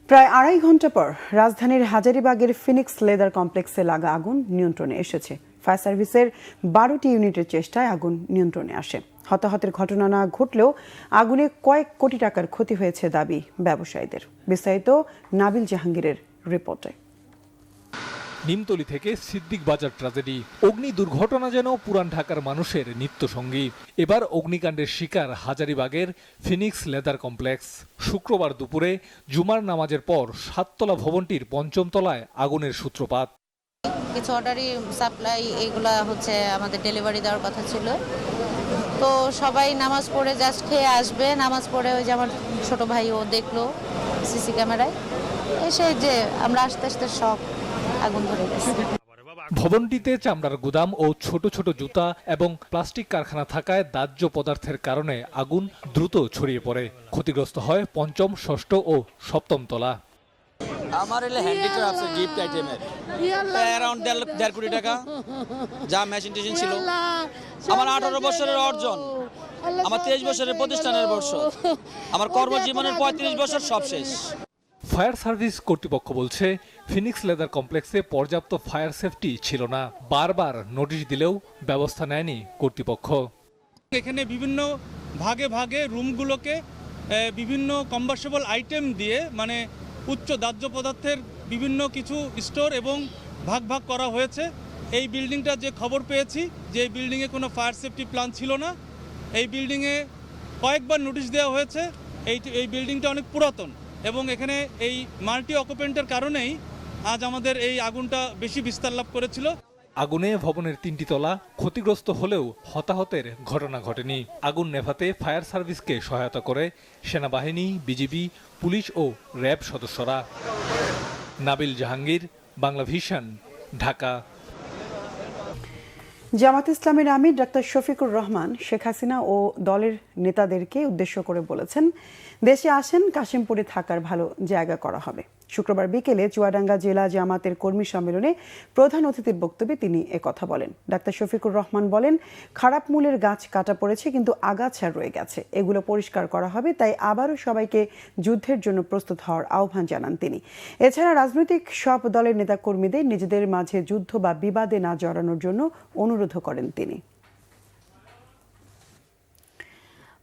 প্রায় ২.৫ ঘন্টা পর রাজধানীর হাজারীবাগের ফিনিক্স লেদার কমপ্লেক্সে লাগা আগুন নিয়ন্ত্রণে এসেছে। ফায়ার সার্ভিসের ১২টি ইউনিটের চেষ্টায় আগুন নিয়ন্ত্রণে আসে। হতাহতের ঘটনা না ঘটলেও আগুনে কয়েক কোটি টাকার ক্ষতি হয়েছে দাবি ব্যবসায়ীদের। বিস্তারিত নাবিল জাহাঙ্গীরের রিপোর্টে। নিমতলী থেকে সিদ্দিক বাজার ট্র্যাজেডি, অগ্নি দুর্ঘটনা যেন পুরান ঢাকার মানুষের নিত্যসঙ্গী। এবার অগ্নিকাণ্ডের শিকার হাজারীবাগের ফিনিক্স লেদার কমপ্লেক্স। শুক্রবার দুপুরে জুমার নামাজের পর ৭তলা ভবনটির ৫ম তলায় আগুনের সূত্রপাত। কিছু অর্ডারি সাপ্লাই এগুলা হচ্ছে আমাদের ডেলিভারি দেওয়ার কথা ছিল, তো সবাই নামাজ পড়ে জাস্ট খেয়ে আসবে, নামাজ পড়ে ওই যে আমার ছোট ভাই ও দেখলো সিসি ক্যামেরায় এসে যে আমরা আস্তে আস্তে সব আগুন ধরে গেছে। ভবনটিতে চামড়ার গুদাম ও ছোট ছোট জুতা এবং প্লাস্টিক কারখানা থাকায় দাহ্য পদার্থের কারণে আগুন দ্রুত ছড়িয়ে পড়ে। ক্ষতিগ্রস্ত হয় ৫ম, ৬ষ্ঠ ও ৭ম তলা। আমার এলে হ্যান্ডিক্রাফটস গিফট আইটেমের অ্যারাউন্ড ১.৫ কোটি টাকা যা মেশিন টেশিন ছিল। আমার ১৮ বছরের অর্জন, আমার ২৩ বছরের প্রতিষ্ঠানের বর্ষ, আমার কর্মজীবনের ৩৫ বছর সব শেষ। ফায়ার সার্ভিস কর্তৃপক্ষ বলছে ফিনিক্স লেদার কমপ্লেক্সে পর্যাপ্ত ফায়ার সেফটি ছিল না। বারবার নোটিশ দিলেও ব্যবস্থা নেয়নি কর্তৃপক্ষ। এখানে বিভিন্ন ভাগে ভাগে রুমগুলোকে বিভিন্ন কম্বাসেবল আইটেম দিয়ে মানে উচ্চ দাহ্য পদার্থের বিভিন্ন কিছু স্টোর এবং ভাগ ভাগ করা হয়েছে। এই বিল্ডিংটা যে খবর পেয়েছি যে এই বিল্ডিংয়ে কোনো ফায়ার সেফটি প্ল্যান ছিল না। এই বিল্ডিংয়ে কয়েকবার নোটিশ দেওয়া হয়েছে। এই বিল্ডিংটা অনেক পুরাতন এবং এখানে এই মাল্টি অকুপেন্টের কারণেই আজ আমাদের এই আগুনটা বেশি বিস্তার লাভ করেছিল। আগুনে ভবনের ৩টি তলা ক্ষতিগ্রস্ত হলেও হতাহতের ঘটনা ঘটেনি। আগুন নেভাতে ফায়ার সার্ভিসকে সহায়তা করে সেনাবাহিনী, বিজিবি, পুলিশ ও র্যাব সদস্যরা। নাবিল জাহাঙ্গীর, বাংলা ভিশন, ঢাকা। জামাত ইসলামের আমির ডাক্তার শফিকুর রহমান শেখ হাসিনা ও দলের নেতাদেরকে উদ্দেশ্য করে বলেছেন, দেশে আসেন, কাশিমপুরে থাকার ভালো জায়গা করা হবে। শুক্রবার বিকেলে চুয়াডাঙ্গা জেলা জামাতের কর্মী সম্মেলনে প্রধান অতিথির বক্তব্যে তিনি একথা বলেন। ডাক্তার শফিকুর রহমান বলেন, খারাপ মূলের গাছ কাটা পড়েছে কিন্তু আগাছা রয়ে গেছে, এগুলো পরিষ্কার করা হবে। তাই আবারও সবাইকে যুদ্ধের জন্য প্রস্তুত হওয়ার আহ্বান জানান তিনি। এছাড়া রাজনৈতিক সব দলের নেতাকর্মীদের নিজেদের মাঝে যুদ্ধ বা বিবাদে না জড়ানোর জন্য অনুরোধ করেন তিনি।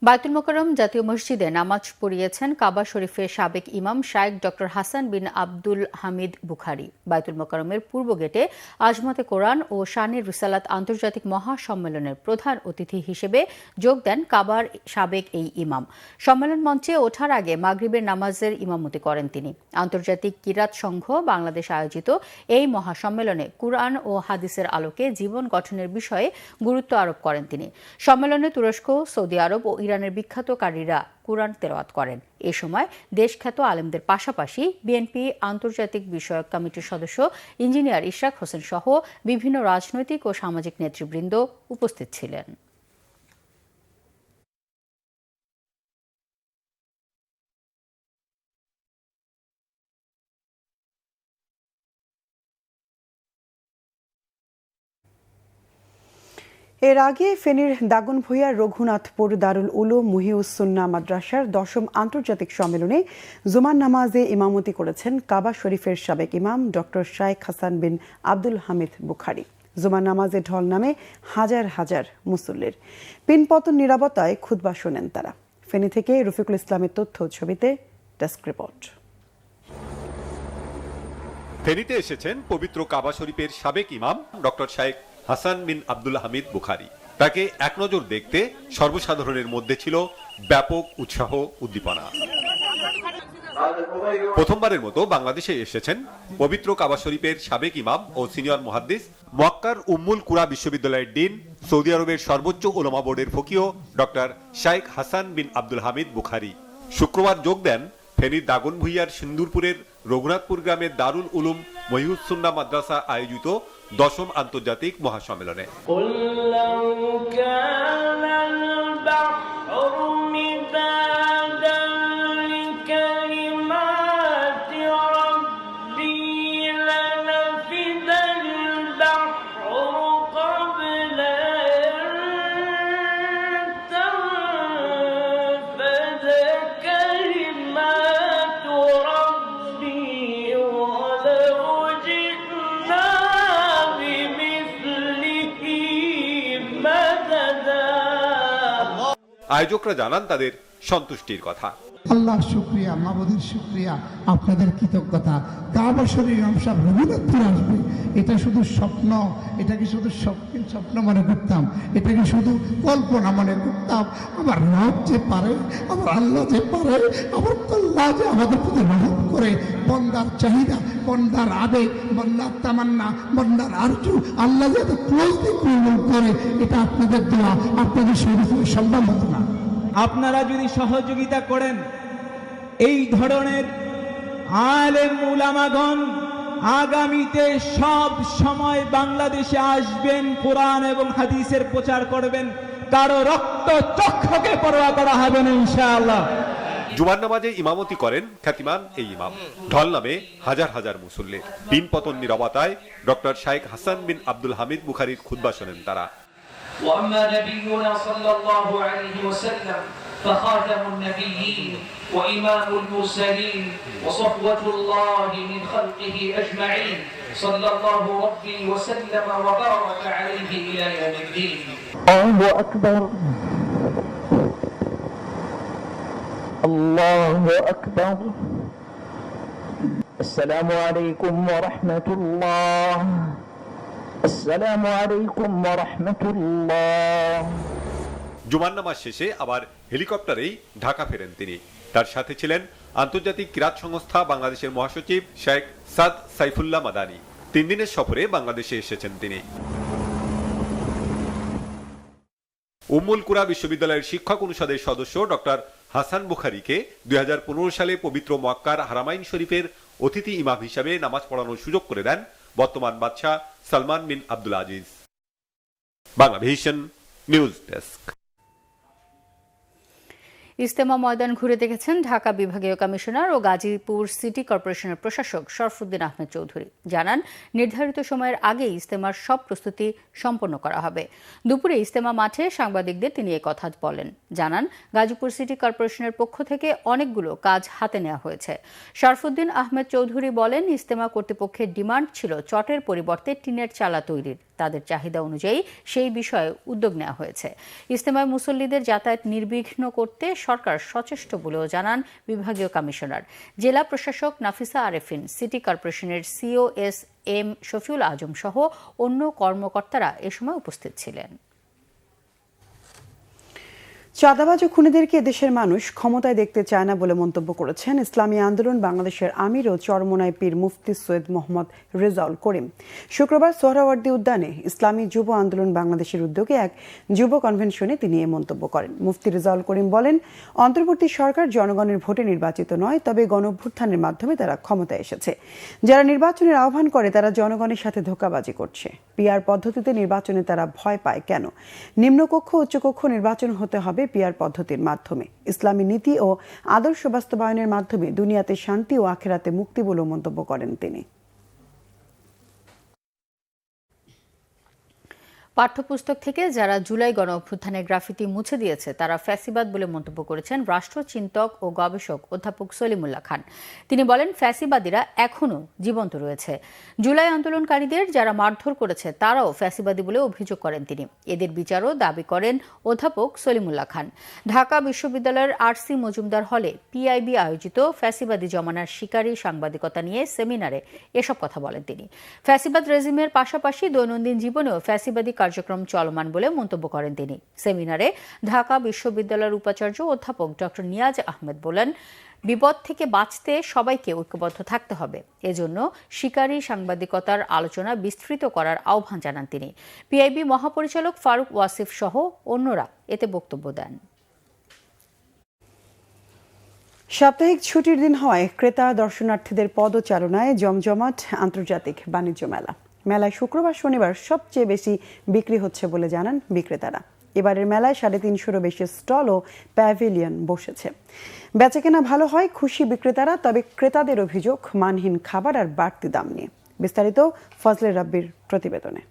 বায়তুল মোকাররম জাতীয় মসজিদে নামাজ পড়িয়েছেন কাবা শরীফের সাবেক ইমাম শাইখ ডক্টর হাসান বিন আব্দুল হামিদ বুখারী। বায়তুল মোকাররমের পূর্ব গেটে আজমতে কোরআন ও শানির রিসালাত আন্তর্জাতিক মহাসম্মেলনের প্রধান অতিথি হিসেবে যোগ দেন কাবার সাবেক এই ইমাম। সম্মেলন মঞ্চে ওঠার আগে মাগরিবের নামাজের ইমামতি করেন তিনি। আন্তর্জাতিক কিরাত সংঘ বাংলাদেশ আয়োজিত এই মহাসম্মেলনে কুরআন ও হাদিসের আলোকে জীবন গঠনের বিষয়ে গুরুত্ব আরোপ করেন তিনি। সম্মেলনে তুরস্ক, সৌদি আরব ও ইরানের বিখ্যাত কারীরা কুরআন তেলাওয়াত করেন। এ সময় দেশখ্যাত আলেমদের পাশাপাশি বিএনপি আন্তর্জাতিক বিষয়ক কমিটির সদস্য ইঞ্জিনিয়ার ইশরাক হোসেন সহ বিভিন্ন রাজনৈতিক ও সামাজিক নেতৃবৃন্দ উপস্থিত ছিলেন। এর আগে ফেনীর দাগনভূঞার রঘুনাথপুর দারুল উলুম মুহিউস-সুন্নাহ মাদ্রাসার ১০ম আন্তর্জাতিক সম্মেলনে জুমার নামাজে ইমামতি করেছেন কাবা শরীফের সাবেক ইমাম ডক্টর শাইখ হাসান বিন আব্দুল হামিদ বুখারী। জুমার নামাজে ঢল নামে হাজার হাজার মুসল্লির। পিনপতন নীরবতায় খুতবা শোনেন তারা। ফেনী থেকে রফিকুল ইসলামের তথ্য ছবিতে ডেস্ক রিপোর্ট। ফেনীতে এসেছেন পবিত্র কাবা শরীফের সাবেক ইমাম ডক্টর শাইখ হাসান বিন আব্দুল হামিদ বুখারী। তাকে এক নজর দেখতে সর্বসাধারণের মধ্যে ছিল ব্যাপক উৎসাহ উদ্দীপনা। প্রথমবারের মতো বাংলাদেশে এসেছেন পবিত্র কাবা শরীফের সাবেক ইমাম ও সিনিয়র মুহাদ্দিস, মক্কার উম্মুল কুরা বিশ্ববিদ্যালয়ের ডিন, সৌদি আরবের সর্বোচ্চ উলামা বোর্ডের ফকিহ ডক্টর শাইখ হাসান বিন আব্দুল হামিদ বুখারী। শুক্রবার যোগ দেন ফেনীর দাগনভূঞার সিন্দুরপুরের রঘুনাথপুর গ্রামের দারুল উলুম মহিউস সুন্নাহ মাদ্রাসা আয়োজিত 10ম আন্তর্জাতিক মহাসম্মেলনে। আয়োজকরা জানান তাদের সন্তুষ্টির কথা। আল্লাহ শুকরিয়া, মাবুদের শুকরিয়া, আপনাদের কৃতজ্ঞতা। কাবা শরীফ ইমাম সাহেব রঘুনাথপুর আসবে, এটা শুধু স্বপ্ন, এটাকে শুধু স্বপ্ন মনে করতাম, এটাকে শুধু কল্পনা মনে করতাম। আমার রব যে পারে, আমার আল্লাহ যে পারে, আমার আল্লাহ যে আমাদের প্রতি রহম করে, বন্দার চাহিদা, বন্দার আবেগ, বন্দার তামান্না, বন্দার আরজু আল্লাহ যে এত ক্লোজলি পূরণ করে, এটা আপনাদের দোয়া, আপনাদের শরীরে সম্ভব হতো না। আপনারা যদি সহযোগিতা করেন, এই ধরনের আলেম উলামাগণ আগামীতে সব সময় বাংলাদেশে আসবেন, কোরআন এবং হাদিসের প্রচার করবেন, কারো রক্ত চক্ষুকে পরোয়া করা হবে না ইনশাআল্লাহ। জুমার নামাজে ইমামতি করেন খ্যাতিমান এই ইমাম। ঢল নামে হাজার হাজার মুসল্লি। দিন পতন নীরবতায় ডক্টর শাইখ হাসান বিন আব্দুল হামিদ বুখারীর খুতবা শোনেন তারা। وأما نبينا صلى الله عليه وسلم فخاتم النبيين وإمام المرسلين وصفوة الله من خلقه أجمعين صلى الله ربي وسلم وبارك عليه إلى يوم الدين. الله أكبر الله أكبر. السلام عليكم ورحمة الله. আসসালামু আলাইকুম ওয়া রাহমাতুল্লাহ। জুমার নামাজ শেষে আবার হেলিকপ্টারেই ঢাকা ফেরেন তিনি। তার সাথে ছিলেন আন্তর্জাতিক কিরাত সংস্থা বাংলাদেশের মহাসচিব শেখ সাদ সাইফুল্লাহ মাদানী। 3 দিনের সফরে বাংলাদেশে এসেছেন তিনি। উম্মুল কুরা বিশ্ববিদ্যালয়ের শিক্ষক অনুষদের সদস্য ডক্টর হাসান বুখারীকে 2015 সালে পবিত্র মক্কার হারামাইন শরীফের অতিথি ইমাম হিসাবে নামাজ পড়ানোর সুযোগ করে দেন বর্তমান বাদশাহ Salman bin Abdul Aziz. Banglavision news desk. ইজতেমা ময়দান ঘুরে দেখেছেন ঢাকা বিভাগীয় কমিশনার ও গাজীপুর সিটি কর্পোরেশনের প্রশাসক শরফুদ্দিন আহমেদ চৌধুরী। জানান, নির্ধারিত সময়ের আগে ইজতেমার সব প্রস্তুতি সম্পন্ন করা হবে। দুপুরে ইজতেমা মাঠে সাংবাদিকদের তিনি কথা বলেন। জানান, গাজীপুর সিটি কর্পোরেশনের পক্ষ থেকে অনেকগুলো কাজ হাতে নেওয়া হয়েছে। শরফুদ্দিন আহমেদ চৌধুরী বলেন, ইজতেমা কর্তৃপক্ষের ডিমান্ড ছিল চটের পরিবর্তে টিনের চালা তৈরির। তাদের চাহিদা অনুযায়ী সেই বিষয়ে উদ্যোগ নেওয়া হয়েছে। ইজতেমায় মুসল্লিদের যাতায়াত নির্বিঘ্ন করতে সরকার সচেষ্ট বলেও জানান বিভাগীয় কমিশনার। জেলা প্রশাসক নাফিসা আরেফিন, সিটি কর্পোরেশনের সিওএস এম শফিউল আজম সহ অন্য কর্মকর্তারা এ সময় উপস্থিত ছিলেন। চাঁদাবাজ ও খুনিদেরকে দেশের মানুষ ক্ষমতায় দেখতে চায় না বলে মন্তব্য করেছেন ইসলামী আন্দোলন বাংলাদেশের আমির ও চরমোনাই পীর মুফতি সৈয়দ মোহাম্মদ রেজাউল করিম। শুক্রবার সোহরাওয়ার্দী উদ্যানে ইসলামী যুব আন্দোলন বাংলাদেশের উদ্যোগে এক যুব কনভেনশনে তিনি এ মন্তব্য করেন। মুফতি রেজাউল করিম বলেন, অন্তর্বর্তী সরকার জনগণের ভোটে নির্বাচিত নয়, তবে গণঅভ্যুত্থানের মাধ্যমে তারা ক্ষমতায় এসেছে। যারা নির্বাচনের আহ্বান করে তারা জনগণের সাথে ধোঁকাবাজি করছে। পিআর পদ্ধতিতে নির্বাচনে তারা ভয় পায় কেন? নিম্নকক্ষ উচ্চকক্ষ নির্বাচন হতে হবে পিআর পদ্ধতির মাধ্যমে। ইসলামী নীতি ও আদর্শ বাস্তবায়নের মাধ্যমে দুনিয়াতে শান্তি ও আখিরাতে মুক্তি বলে মন্তব্য করেন তিনি। পাঠ্যপুস্তক থেকে যারা জুলাই গণঅভ্যুত্থানের গ্রাফিতি মুছে দিয়েছে তারা ফ্যাসিবাদ বলে মন্তব্য করেছেন রাষ্ট্রচিন্তক ও গবেষক অধ্যাপক সলিমুল্লাহ খান। তিনি বলেন, ফ্যাসিবাদীরা এখনও জীবন্ত রয়েছে। জুলাই আন্দোলনকারীদের যারা মারধর করেছে তারাও ফ্যাসিবাদী বলে অভিযোগ করেন তিনি। এদের বিচারও দাবি করেন অধ্যাপক সলিমুল্লাহ খান। ঢাকা বিশ্ববিদ্যালয়ের আরসি মজুমদার হলে পিআইবি আয়োজিত ফ্যাসিবাদী জমানার শিকারী সাংবাদিকতা নিয়ে সেমিনারে এসব কথা বলেন তিনি। ফ্যাসিবাদ রেজিমের পাশাপাশি দৈনন্দিন জীবনেও ফ্যাসিবাদী কার্যক্রম চলমান বলে মন্তব্য করেন তিনি। সেমিনারে ঢাকা বিশ্ববিদ্যালয়ের উপাচার্য অধ্যাপক ডক্টর নিয়াজ আহমেদ বলেন, বিপদ থেকে বাঁচতে সবাইকে ঐক্যবদ্ধ থাকতে হবে। এজন্য শিকারী সাংবাদিকতার আলোচনা বিস্তৃত করার আহ্বান জানান তিনি। পিআইবি মহাপরিচালক ফারুক ওয়াসিফ সহ অন্যরা এতে বক্তব্য দেন। সাপ্তাহিক ছুটির দিন হওয়ায় ক্রেতা দর্শনার্থীদের পদচারণায় জমজমাট আন্তর্জাতিক বাণিজ্য মেলা। মেলায় শুক্রবার শনিবার সবচেয়ে বেশি বিক্রি হচ্ছে বলে জানান বিক্রেতারা। এবারের মেলায় 350-এরও বেশি স্টল ও প্যাভিলিয়ন বসেছে। বেচাকেনা ভালো হয়, খুশি বিক্রেতারা। তবে ক্রেতাদের অভিযোগ মানহীন খাবার আর বাড়তি দাম নিয়ে। বিস্তারিত ফজলে রাব্বির প্রতিবেদনে।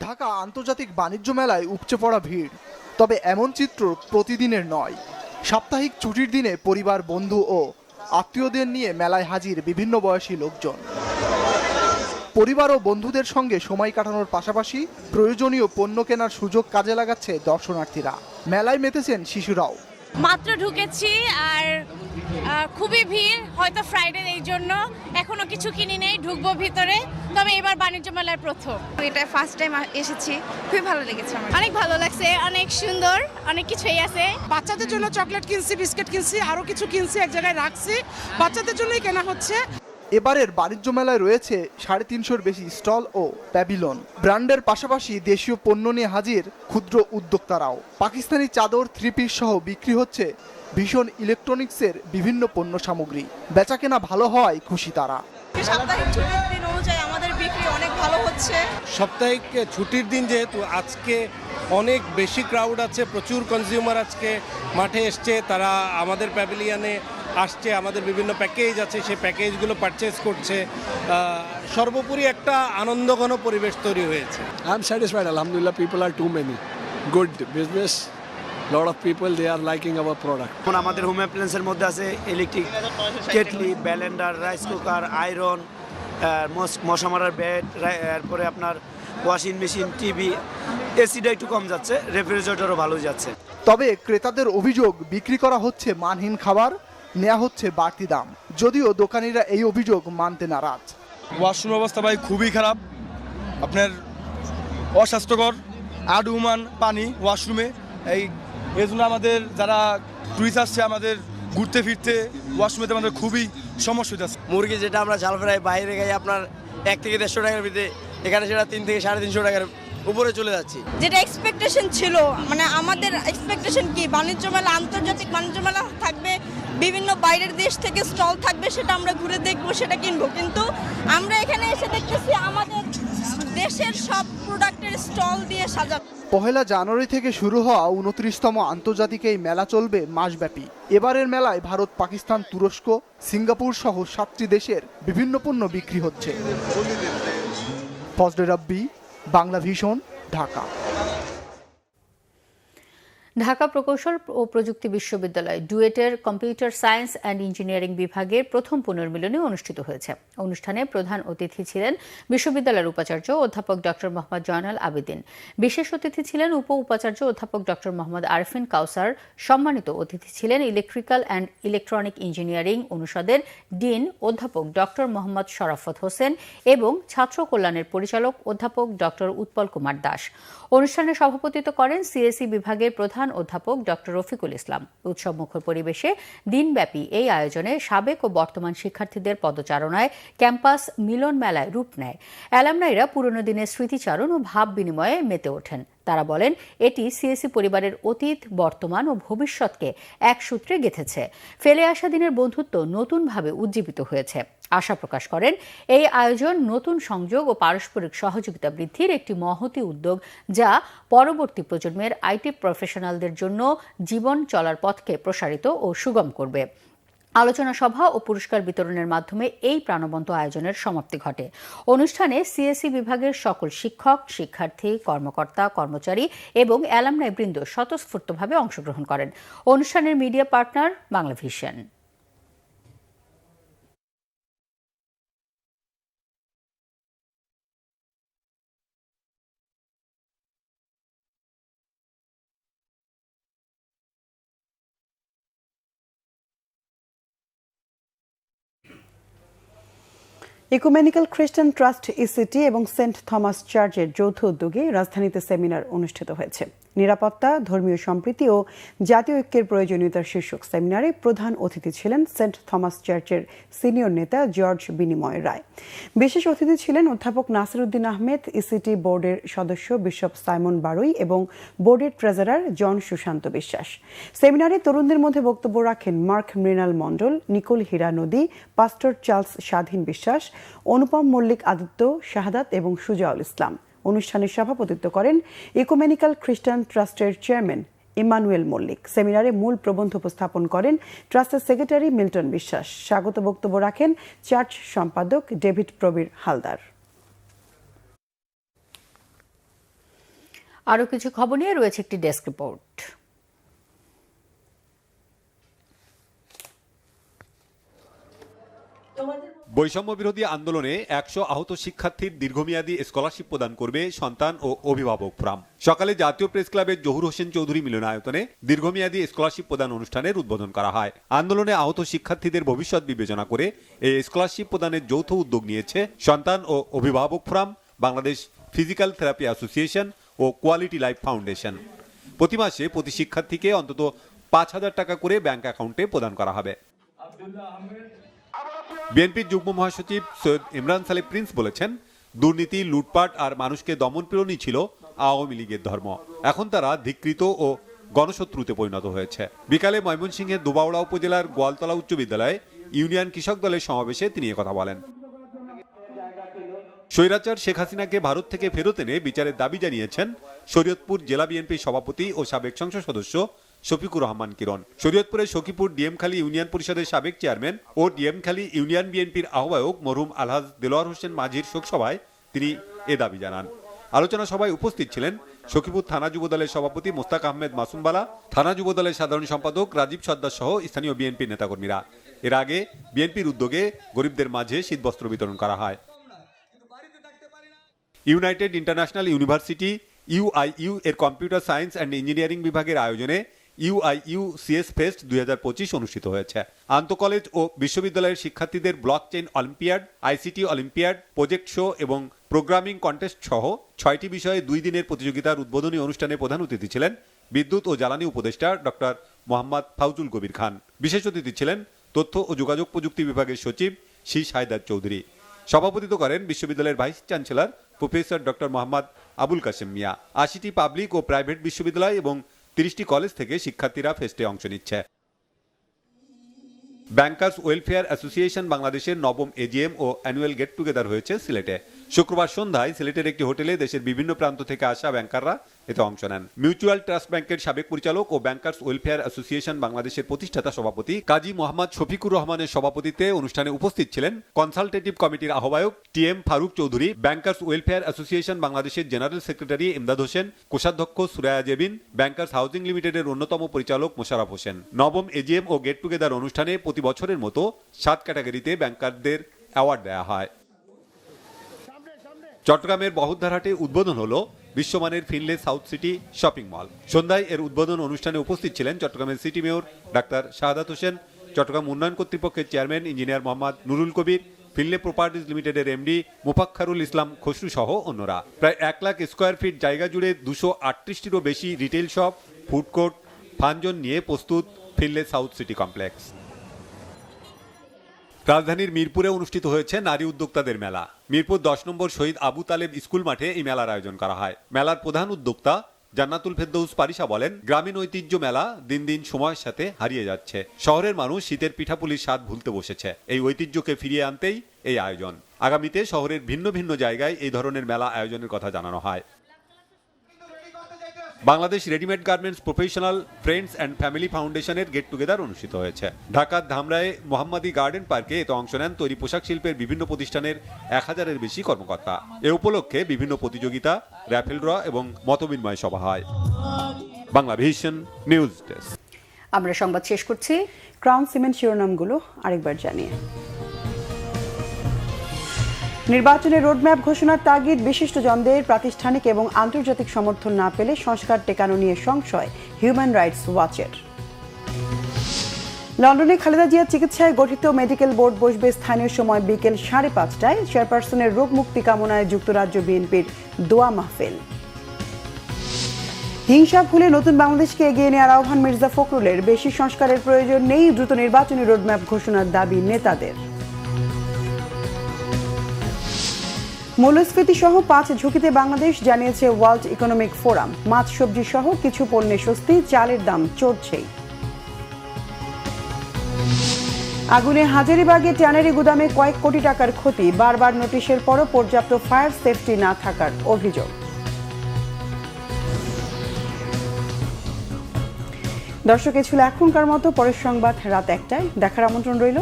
ঢাকা আন্তর্জাতিক বাণিজ্য মেলায় উপচে পড়া ভিড়। তবে এমন চিত্র প্রতিদিনের নয়। সাপ্তাহিক ছুটির দিনে পরিবার, বন্ধু ও আত্মীয়দের নিয়ে মেলায় হাজির বিভিন্ন বয়সী লোকজন। পরিবার ও বন্ধুদের সঙ্গে সময় কাটানোর পাশাপাশি প্রয়োজনীয় পণ্য কেনার সুযোগ কাজে লাগাচ্ছে দর্শনার্থীরা। মেলায় মেতেছেন শিশুরাও। মাত্র ঢুকেছি আর খুবই ভিড়, হয়তো ফ্রাইডে এই জন্য এখনো কিছু কিনি নেই, ঢুকবো ভিতরে। তবে এবার বাণিজ্য মেলার প্রথম, এটা ফার্স্ট টাইম এসেছি, খুবই ভালো লেগেছে আমার। অনেক ভালো লাগছে, অনেক সুন্দর, অনেক কিছুই আছে। বাচ্চাদের জন্য চকলেট কিনছি, বিস্কিট কিনছি, আরো কিছু কিনছি, এক জায়গায় রাখছি, বাচ্চাদের জন্যই কেনা হচ্ছে। এবারের বাণিজ্য মেলায় রয়েছে 350-এর বেশি স্টল ও প্যাভিলন। ব্র্যান্ডের পাশাপাশি দেশীয় পণ্য নিয়ে হাজির ক্ষুদ্র উদ্যোক্তারাও। পাকিস্তানি চাদর, 3 পিস সহ বিক্রি হচ্ছে ভীষণ ইলেকট্রনিক্সের বিভিন্ন পণ্য সামগ্রী। বেচাকেনা ভালো হওয়ায় খুশি তারা। সাপ্তাহিক ছুটির দিন অনুযায়ী আমাদের বিক্রি অনেক ভালো হচ্ছে। সাপ্তাহিক ছুটির দিন যেহেতু আজকে অনেক বেশি ক্রাউড আছে, প্রচুর কনজিউমার আজকে মাঠে এসছে, তারা আমাদের প্যাভিলিয়নে আসছে, আমাদের বিভিন্ন প্যাকেজ আছে, সেই প্যাকেজগুলো পারচেজ করছে। সর্বোপরি একটা আনন্দঘন পরিবেশ তৈরি হয়েছে। আই এম স্যাটিসফাইড, আলহামদুলিল্লাহ। People are too many, good business, lot of people they are liking our product. এখন আমাদের হোম অ্যাপ্লায়েন্সের মধ্যে আছে electric kettle, blender, rice cooker, iron, মশা মারার ব্যাট, এরপরে আপনার ওয়াশিং মেশিন, টিভি। এসিটা একটু কম যাচ্ছে, রেফ্রিজারেটরও ভালো যাচ্ছে। তবে ক্রেতাদের অভিযোগ বিক্রি করা হচ্ছে মানহীন খাবার, নেওয়া হচ্ছে বাড়তি দাম। যদিও দোকানিরা এই অভিযোগ মানতে নারাজ। ওয়াশরুম অবস্থা ভাই খুবই খারাপ, আপনার অস্বাস্থ্যকর, আডুমান পানি ওয়াশরুমে। এই জন্য আমাদের যারা টুরিস্ট আসছে, আমাদের ঘুরতে ফিরতে ওয়াশরুমেতে আমাদের খুবই সমস্যা হচ্ছে। মুরগি যেটা আমরা ঝাল ফ্রাই বাইরে গাই আপনার 1 থেকে 150 টাকার ভিতরে, এখানে সেটা 3 থেকে 350 টাকার উপরে চলে যাচ্ছে। যেটা এক্সপেকটেশন ছিল, মানে আমাদের এক্সপেকটেশন কি, বাণিজ্য মেলা, আন্তর্জাতিক বাণিজ্য মেলা থাকবে, বিভিন্ন বাইরের দেশ থেকে স্টল থাকবে, সেটা আমরা ঘুরে দেখবো, সেটা কিনবো। কিন্তু আমরা এখানে এসে দেখতেছি আমাদের দেশের সব প্রোডাক্টের স্টল দিয়ে সাজানো। 1 জানুয়ারি থেকে শুরু হওয়া 29তম আন্তর্জাতিক এই মেলা চলবে মাসব্যাপী। এবারের মেলায় ভারত, পাকিস্তান, তুরস্ক, সিঙ্গাপুর সহ 7টি দেশের বিভিন্ন পণ্য বিক্রি হচ্ছে। ফজলে রাব্বি, বাংলা ভিশন, ঢাকা। ঢাকা প্রকৌশল ও প্রযুক্তি বিশ্ববিদ্যালয় ডুয়েটের কম্পিউটার সায়েন্স অ্যান্ড ইঞ্জিনিয়ারিং বিভাগের প্রথম পুনর্মিলনী অনুষ্ঠিত হয়েছে। অনুষ্ঠানে প্রধান অতিথি ছিলেন বিশ্ববিদ্যালয়ের উপাচার্য অধ্যাপক ডক্টর মোহাম্মদ জয়নাল আবেদিন। বিশেষ অতিথি ছিলেন উপ উপাচার্য অধ্যাপক ডক্টর মোহাম্মদ আরফিন কাউসার। সম্মানিত অতিথি ছিলেন ইলেকট্রিক্যাল অ্যান্ড ইলেকট্রনিক ইঞ্জিনিয়ারিং অনুষদের ডিন অধ্যাপক ডক্টর মোহাম্মদ শরাফত হোসেন এবং ছাত্র কল্যাণের পরিচালক অধ্যাপক ডক্টর উৎপল কুমার দাস। অনুষ্ঠানে সভাপতিত্ব করেন সিএসই বিভাগের প্রধান অধ্যাপক ডক্টর রফিকুল ইসলাম। উৎসবমুখর পরিবেশে দিনব্যাপী এই আয়োজনে সাবেক ও বর্তমান শিক্ষার্থীদের পদচারণায় ক্যাম্পাস মিলন মেলায় রূপ নেয়। অ্যালামনাইরা পুরনো দিনের স্মৃতিচারণ ও ভাব বিনিময়ে মেতে ওঠেন। তারা বলেন, এটি সিএসই পরিবারের অতীত, বর্তমান ও ভবিষ্যৎকে এক সূত্রে গেঁথেছে। ফেলে আসা দিনের বন্ধুত্ব নতুনভাবে উজ্জীবিত হয়েছে। আশা প্রকাশ করেন, এই আয়োজন নতুন সংযোগ ও পারস্পরিক সহযোগিতা বৃদ্ধির একটি মহতী উদ্যোগ, যা পরবর্তী প্রজন্মের আইটি প্রফেশনালদের জন্য জীবন চলার পথকে প্রসারিত ও সুগম করবে। আলোচনা সভা ও পুরস্কার বিতরণের মাধ্যমে এই প্রাণবন্ত আয়োজনের সমাপ্তি ঘটে। অনুষ্ঠানে সিএসই বিভাগের সকল শিক্ষক, শিক্ষার্থী, কর্মকর্তা, কর্মচারী এবং অ্যালামনাই বৃন্দ স্বতঃস্ফূর্তভাবে অংশগ্রহণ করেন। অনুষ্ঠানের মিডিয়া পার্টনার বাংলা ভিশন। ইকুমেনিক্যাল খ্রিস্টান ট্রাস্ট ইসিটি এবং সেন্ট থমাস চার্চের যৌথ উদ্যোগে রাজধানীতে সেমিনার অনুষ্ঠিত হয়েছে। নিরাপত্তা, ধর্মীয় সম্প্রীতি ও জাতীয় ঐক্যের প্রয়োজনীয়তার শীর্ষক সেমিনারে প্রধান অতিথি ছিলেন সেন্ট থমাস চার্চের সিনিয়র নেতা জর্জ বিনিময় রায়। বিশেষ অতিথি ছিলেন অধ্যাপক নাসিরউদ্দিন আহমেদ, ইসিটি বোর্ডের সদস্য বিশপ সাইমন বারুই এবং বোর্ডের ট্রেজারার জন সুশান্ত বিশ্বাস। সেমিনারে তরুণদের মধ্যে বক্তব্য রাখেন মার্ক মৃণাল মণ্ডল, নিকোল হীরা নদী, পাস্টর চার্লস স্বাধীন বিশ্বাস, অনুপম মল্লিক আদিত্য, শাহাদাত এবং সুজাউল ইসলাম। অনুষ্ঠানে সভাপতিত্ব করেন ইকুমেনিক্যাল খ্রিস্টান ট্রাস্টের চেয়ারম্যান ইমানুয়েল মল্লিক। সেমিনারে মূল প্রবন্ধ উপস্থাপন করেন ট্রাস্টের সেক্রেটারি মিল্টন বিশ্বাস। স্বাগত বক্তব্য রাখেন চার্চ সম্পাদক ডেভিড প্রবীর হালদার। আরও কিছু খবর নিয়ে রয়েছে একটি ডেস্ক রিপোর্ট। বৈষম্য বিরোধী আন্দোলনে 100 আহত শিক্ষার্থীর দীর্ঘমেয়াদী স্কলারশিপ প্রদান করবে সন্তান ও অভিভাবক ফোরাম। সকালে জাতীয় প্রেস ক্লাবের জহুর হোসেন চৌধুরী মিলনায়তনে দীর্ঘমেয়াদী স্কলারশিপ প্রদান অনুষ্ঠানের উদ্বোধন করা হয়। আন্দোলনে আহত শিক্ষার্থীদের ভবিষ্যৎ বিবেচনা করে এই স্কলারশিপ প্রদানের যৌথ উদ্যোগ নিয়েছে সন্তান ও অভিভাবক ফোরাম, বাংলাদেশ ফিজিক্যাল থেরাপি অ্যাসোসিয়েশন ও কোয়ালিটি লাইফ ফাউন্ডেশন। প্রতি মাসে প্রতি শিক্ষার্থীকে অন্তত 5,000 টাকা করে ব্যাংক অ্যাকাউন্টে প্রদান করা হবে। বিএনপির যুগ্ম মহাসচিব সৈয়দ ইমরান সালে প্রিন্স বলেছেন, দুর্নীতি, লুটপাট আর মানুষকে দমনপীড়নই ছিল আওয়ামী লীগের ধর্ম। এখন তারা ধিক্কৃত ও গণশত্রুতে পরিণত হয়েছে। বিকালে ময়মনসিংহের দুবাউড়া উপজেলার গোয়ালতলা উচ্চ বিদ্যালয়ে ইউনিয়ন কৃষক দলের সমাবেশে তিনি কথা বলেন। স্বৈরাচার শেখ হাসিনাকে ভারত থেকে ফেরত এনে বিচারের দাবি জানিয়েছেন শরীয়তপুর জেলা বিএনপির সভাপতি ও সাবেক সংসদ সদস্য শফিকুর রহমান কিরণ। শরীয়তপুরের সখীপুর ডিএমখালী ইউনিয়ন পরিষদের সাবেক চেয়ারম্যান ও ডিএমখালী ইউনিয়ন বিএনপির আহ্বায়ক মরহুম আলহাজ দেলোয়ার হোসেন মাঝির শোকসভায় তিনি এ দাবি জানান। আলোচনা সভায় উপস্থিত ছিলেন সখীপুর থানা যুবদলের সভাপতি মোস্তাক আহমেদ মাসুমবালা, থানা যুবদলের সাধারণ সম্পাদক রাজীব সর্দার সহ স্থানীয় বিএনপি নেতাকর্মীরা। এর আগে বিএনপির উদ্যোগে গরিবদের মাঝে শীতবস্ত্র বিতরণ করা হয়। ইউনাইটেড ইন্টারন্যাশনাল ইউনিভার্সিটি ইউআইইউ এর কম্পিউটার সায়েন্স অ্যান্ড ইঞ্জিনিয়ারিং বিভাগের আয়োজনে ইউআইইউ সিএস ফেস্ট 2025 অনুষ্ঠিত হয়েছে। আন্তঃকলেজ ও বিশ্ববিদ্যালয়ের শিক্ষার্থীদের blockchain olympiad, ICT olympiad, project show এবং প্রোগ্রামিং কন্টেস্ট সহ 6টি বিষয়ে 2 দিনের প্রতিযোগিতার উদ্বোধনী অনুষ্ঠানে প্রধান অতিথি ছিলেন বিদ্যুৎ ও জ্বালানি উপদেষ্টা ডক্টর মোহাম্মদ ফাউজুল কবির খান। বিশেষ অতিথি ছিলেন তথ্য ও যোগাযোগ প্রযুক্তি বিভাগের সচিব শীষ হায়দার চৌধুরী। সভাপতিত্ব করেন বিশ্ববিদ্যালয়ের vice chancellor professor doctor Mohammad Abul Kashem Mia. 80টি পাবলিক ও প্রাইভেট বিশ্ববিদ্যালয় এবং 30টি কলেজ থেকে শিক্ষার্থীরা ফেস্টে অংশ নিচ্ছে। ব্যাংকার্স ওয়েলফেয়ার অ্যাসোসিয়েশন বাংলাদেশের 9ম এজিএম ও অ্যানুয়াল গেট টুগেদার হয়েছে সিলেটে। শুক্রবার সন্ধ্যায় সিলেটের একটি হোটেলে দেশের বিভিন্ন প্রান্ত থেকে আসা ব্যাংকাররা এতে অংশ নেন। মিউচুয়াল ট্রাস্ট ব্যাংকের সাবেক পরিচালক ও ব্যাংকার্স ওয়েলফেয়ার অ্যাসোসিয়েশন বাংলাদেশের প্রতিষ্ঠাতা সভাপতি কাজী মোহাম্মদ শফিকুর রহমানের সভাপতিত্বে অনুষ্ঠানে উপস্থিত ছিলেন কনসালটেটিভ কমিটির আহ্বায়ক TM Faruk Chowdhury, bankers welfare association বাংলাদেশের জেনারেল সেক্রেটারি ইমদাদ হোসেন, কোষাধ্যক্ষ সুরায়া জেবিন, ব্যাংকার্স হাউজিং লিমিটেডের অন্যতম পরিচালক মোশাররফ হোসেন। 9ম এজিএম ও গেট টুগেদার অনুষ্ঠানে প্রতি বছরের মতো 7 ক্যাটাগরিতে ব্যাংকারদের অ্যাওয়ার্ড দেওয়া হয়। চট্টগ্রামের বহদ্দারহাটে উদ্বোধন হলো বিশ্বমানের Finlay south city shopping mall. সন্ধ্যায় এর উদ্বোধন অনুষ্ঠানে উপস্থিত ছিলেন চট্টগ্রামের city mayor doctor Shahadat Hossain, Chittagong উন্নয়ন কর্তৃপক্ষের চেয়ারম্যান ইঞ্জিনিয়ার মোহাম্মদ নুরুল কবির, ফিনলে প্রপার্টিজ লিমিটেডের এমডি মুফাক্খারুল ইসলাম খসরু সহ অন্যরা। প্রায় 1 লাখ স্কোয়ার ফিট জায়গা জুড়ে 238টিরও বেশি রিটেল শপ, ফুড কোর্ট, ফানজোন নিয়ে প্রস্তুত ফিনলে সাউথ সিটি কমপ্লেক্স। রাজধানীর মিরপুরে অনুষ্ঠিত হয়েছে নারী উদ্যোক্তাদের মেলা। মিরপুর 10 নম্বর শহীদ আবু তালেব স্কুল মাঠে এই মেলার আয়োজন করা হয়। মেলার প্রধান উদ্যোক্তা জান্নাতুল ফেরদৌস পারিসা বলেন, গ্রামীণ ঐতিহ্য মেলা দিন দিন সময়ের সাথে হারিয়ে যাচ্ছে। শহরের মানুষ শীতের পিঠাপুলির স্বাদ ভুলতে বসেছে। এই ঐতিহ্যকে ফিরিয়ে আনতেই এই আয়োজন। আগামীতে শহরের ভিন্ন ভিন্ন জায়গায় এই ধরনের মেলা আয়োজনের কথা জানানো হয়। Bangladesh readymade garments professional friends and family ফাউন্ডেশনের গেট টুগেদার অনুষ্ঠিত হয়েছে। ঢাকার ধামরায়ে মোহাম্মদী গার্ডেন পার্কে এতে অংশ নেন তৈরি পোশাক শিল্পের বিভিন্ন প্রতিষ্ঠানের 1000-এর বেশি কর্মকর্তা। এ উপলক্ষে বিভিন্ন প্রতিযোগিতা, র্যাফেল ড্র এবং মতবিনিময় সভা হয়। Bangla vision news desk. আমরা সংবাদ শেষ করছি। ক্রাউন সিমেন্ট শিরোনামগুলো আরেকবার জানিয়ে নির্বাচনের রোডম্যাপ ঘোষণার তাগিদ, বিশিষ্টজনদের প্রাতিষ্ঠানিক এবং আন্তর্জাতিক সমর্থন না পেলে সংস্কার টেকানো নিয়ে সংশয় হিউম্যান রাইটস ওয়াচের। লন্ডনে খালেদা জিয়ার চিকিৎসায় গঠিত মেডিকেল বোর্ড বসবে স্থানীয় সময় বিকেল 5:30টায়। চেয়ারপারসনের রোগ মুক্তি কামনায় যুক্তরাজ্য বিএনপির দোয়া মাহফিল। হিংসা ভুলে নতুন বাংলাদেশকে এগিয়ে নেওয়ার আহ্বান মির্জা ফখরুলের। বেশি সংস্কারের প্রয়োজন নেই, দ্রুত নির্বাচনী রোডম্যাপ ঘোষণার দাবি নেতাদের। মূল্যস্ফীতি সহ 5 ঝুঁকিতে বাংলাদেশ, জানিয়েছে ওয়ার্ল্ড ইকোনমিক ফোরাম। মাছ সবজি সহ কিছু পণ্যে স্বস্তি, চালের দাম চড়ছেই। আগুনে হাজারীবাগে ট্যানারি গুদামে কয়েক কোটি টাকার ক্ষতি, বারবার নোটিশের পরও পর্যাপ্ত ফায়ার সেফটি না থাকার অভিযোগ। দর্শক, এ ছিল এখনকার মতো। পরের সংবাদ রাত 1টায় দেখার আমন্ত্রণ রইল।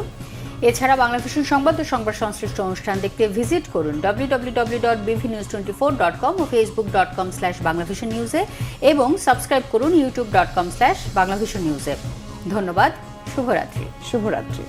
এছাড়া বাংলাভিশন সংবাদ ও সংবাদ সংশ্লিষ্ট অনুষ্ঠান দেখতে ভিজিট করুন www.bvnews24.com ও facebook.com/banglavisionnews-এ এবং সাবস্ক্রাইব করুন youtube.com/banglavisionnews-এ। ধন্যবাদ। শুভরাত্রি।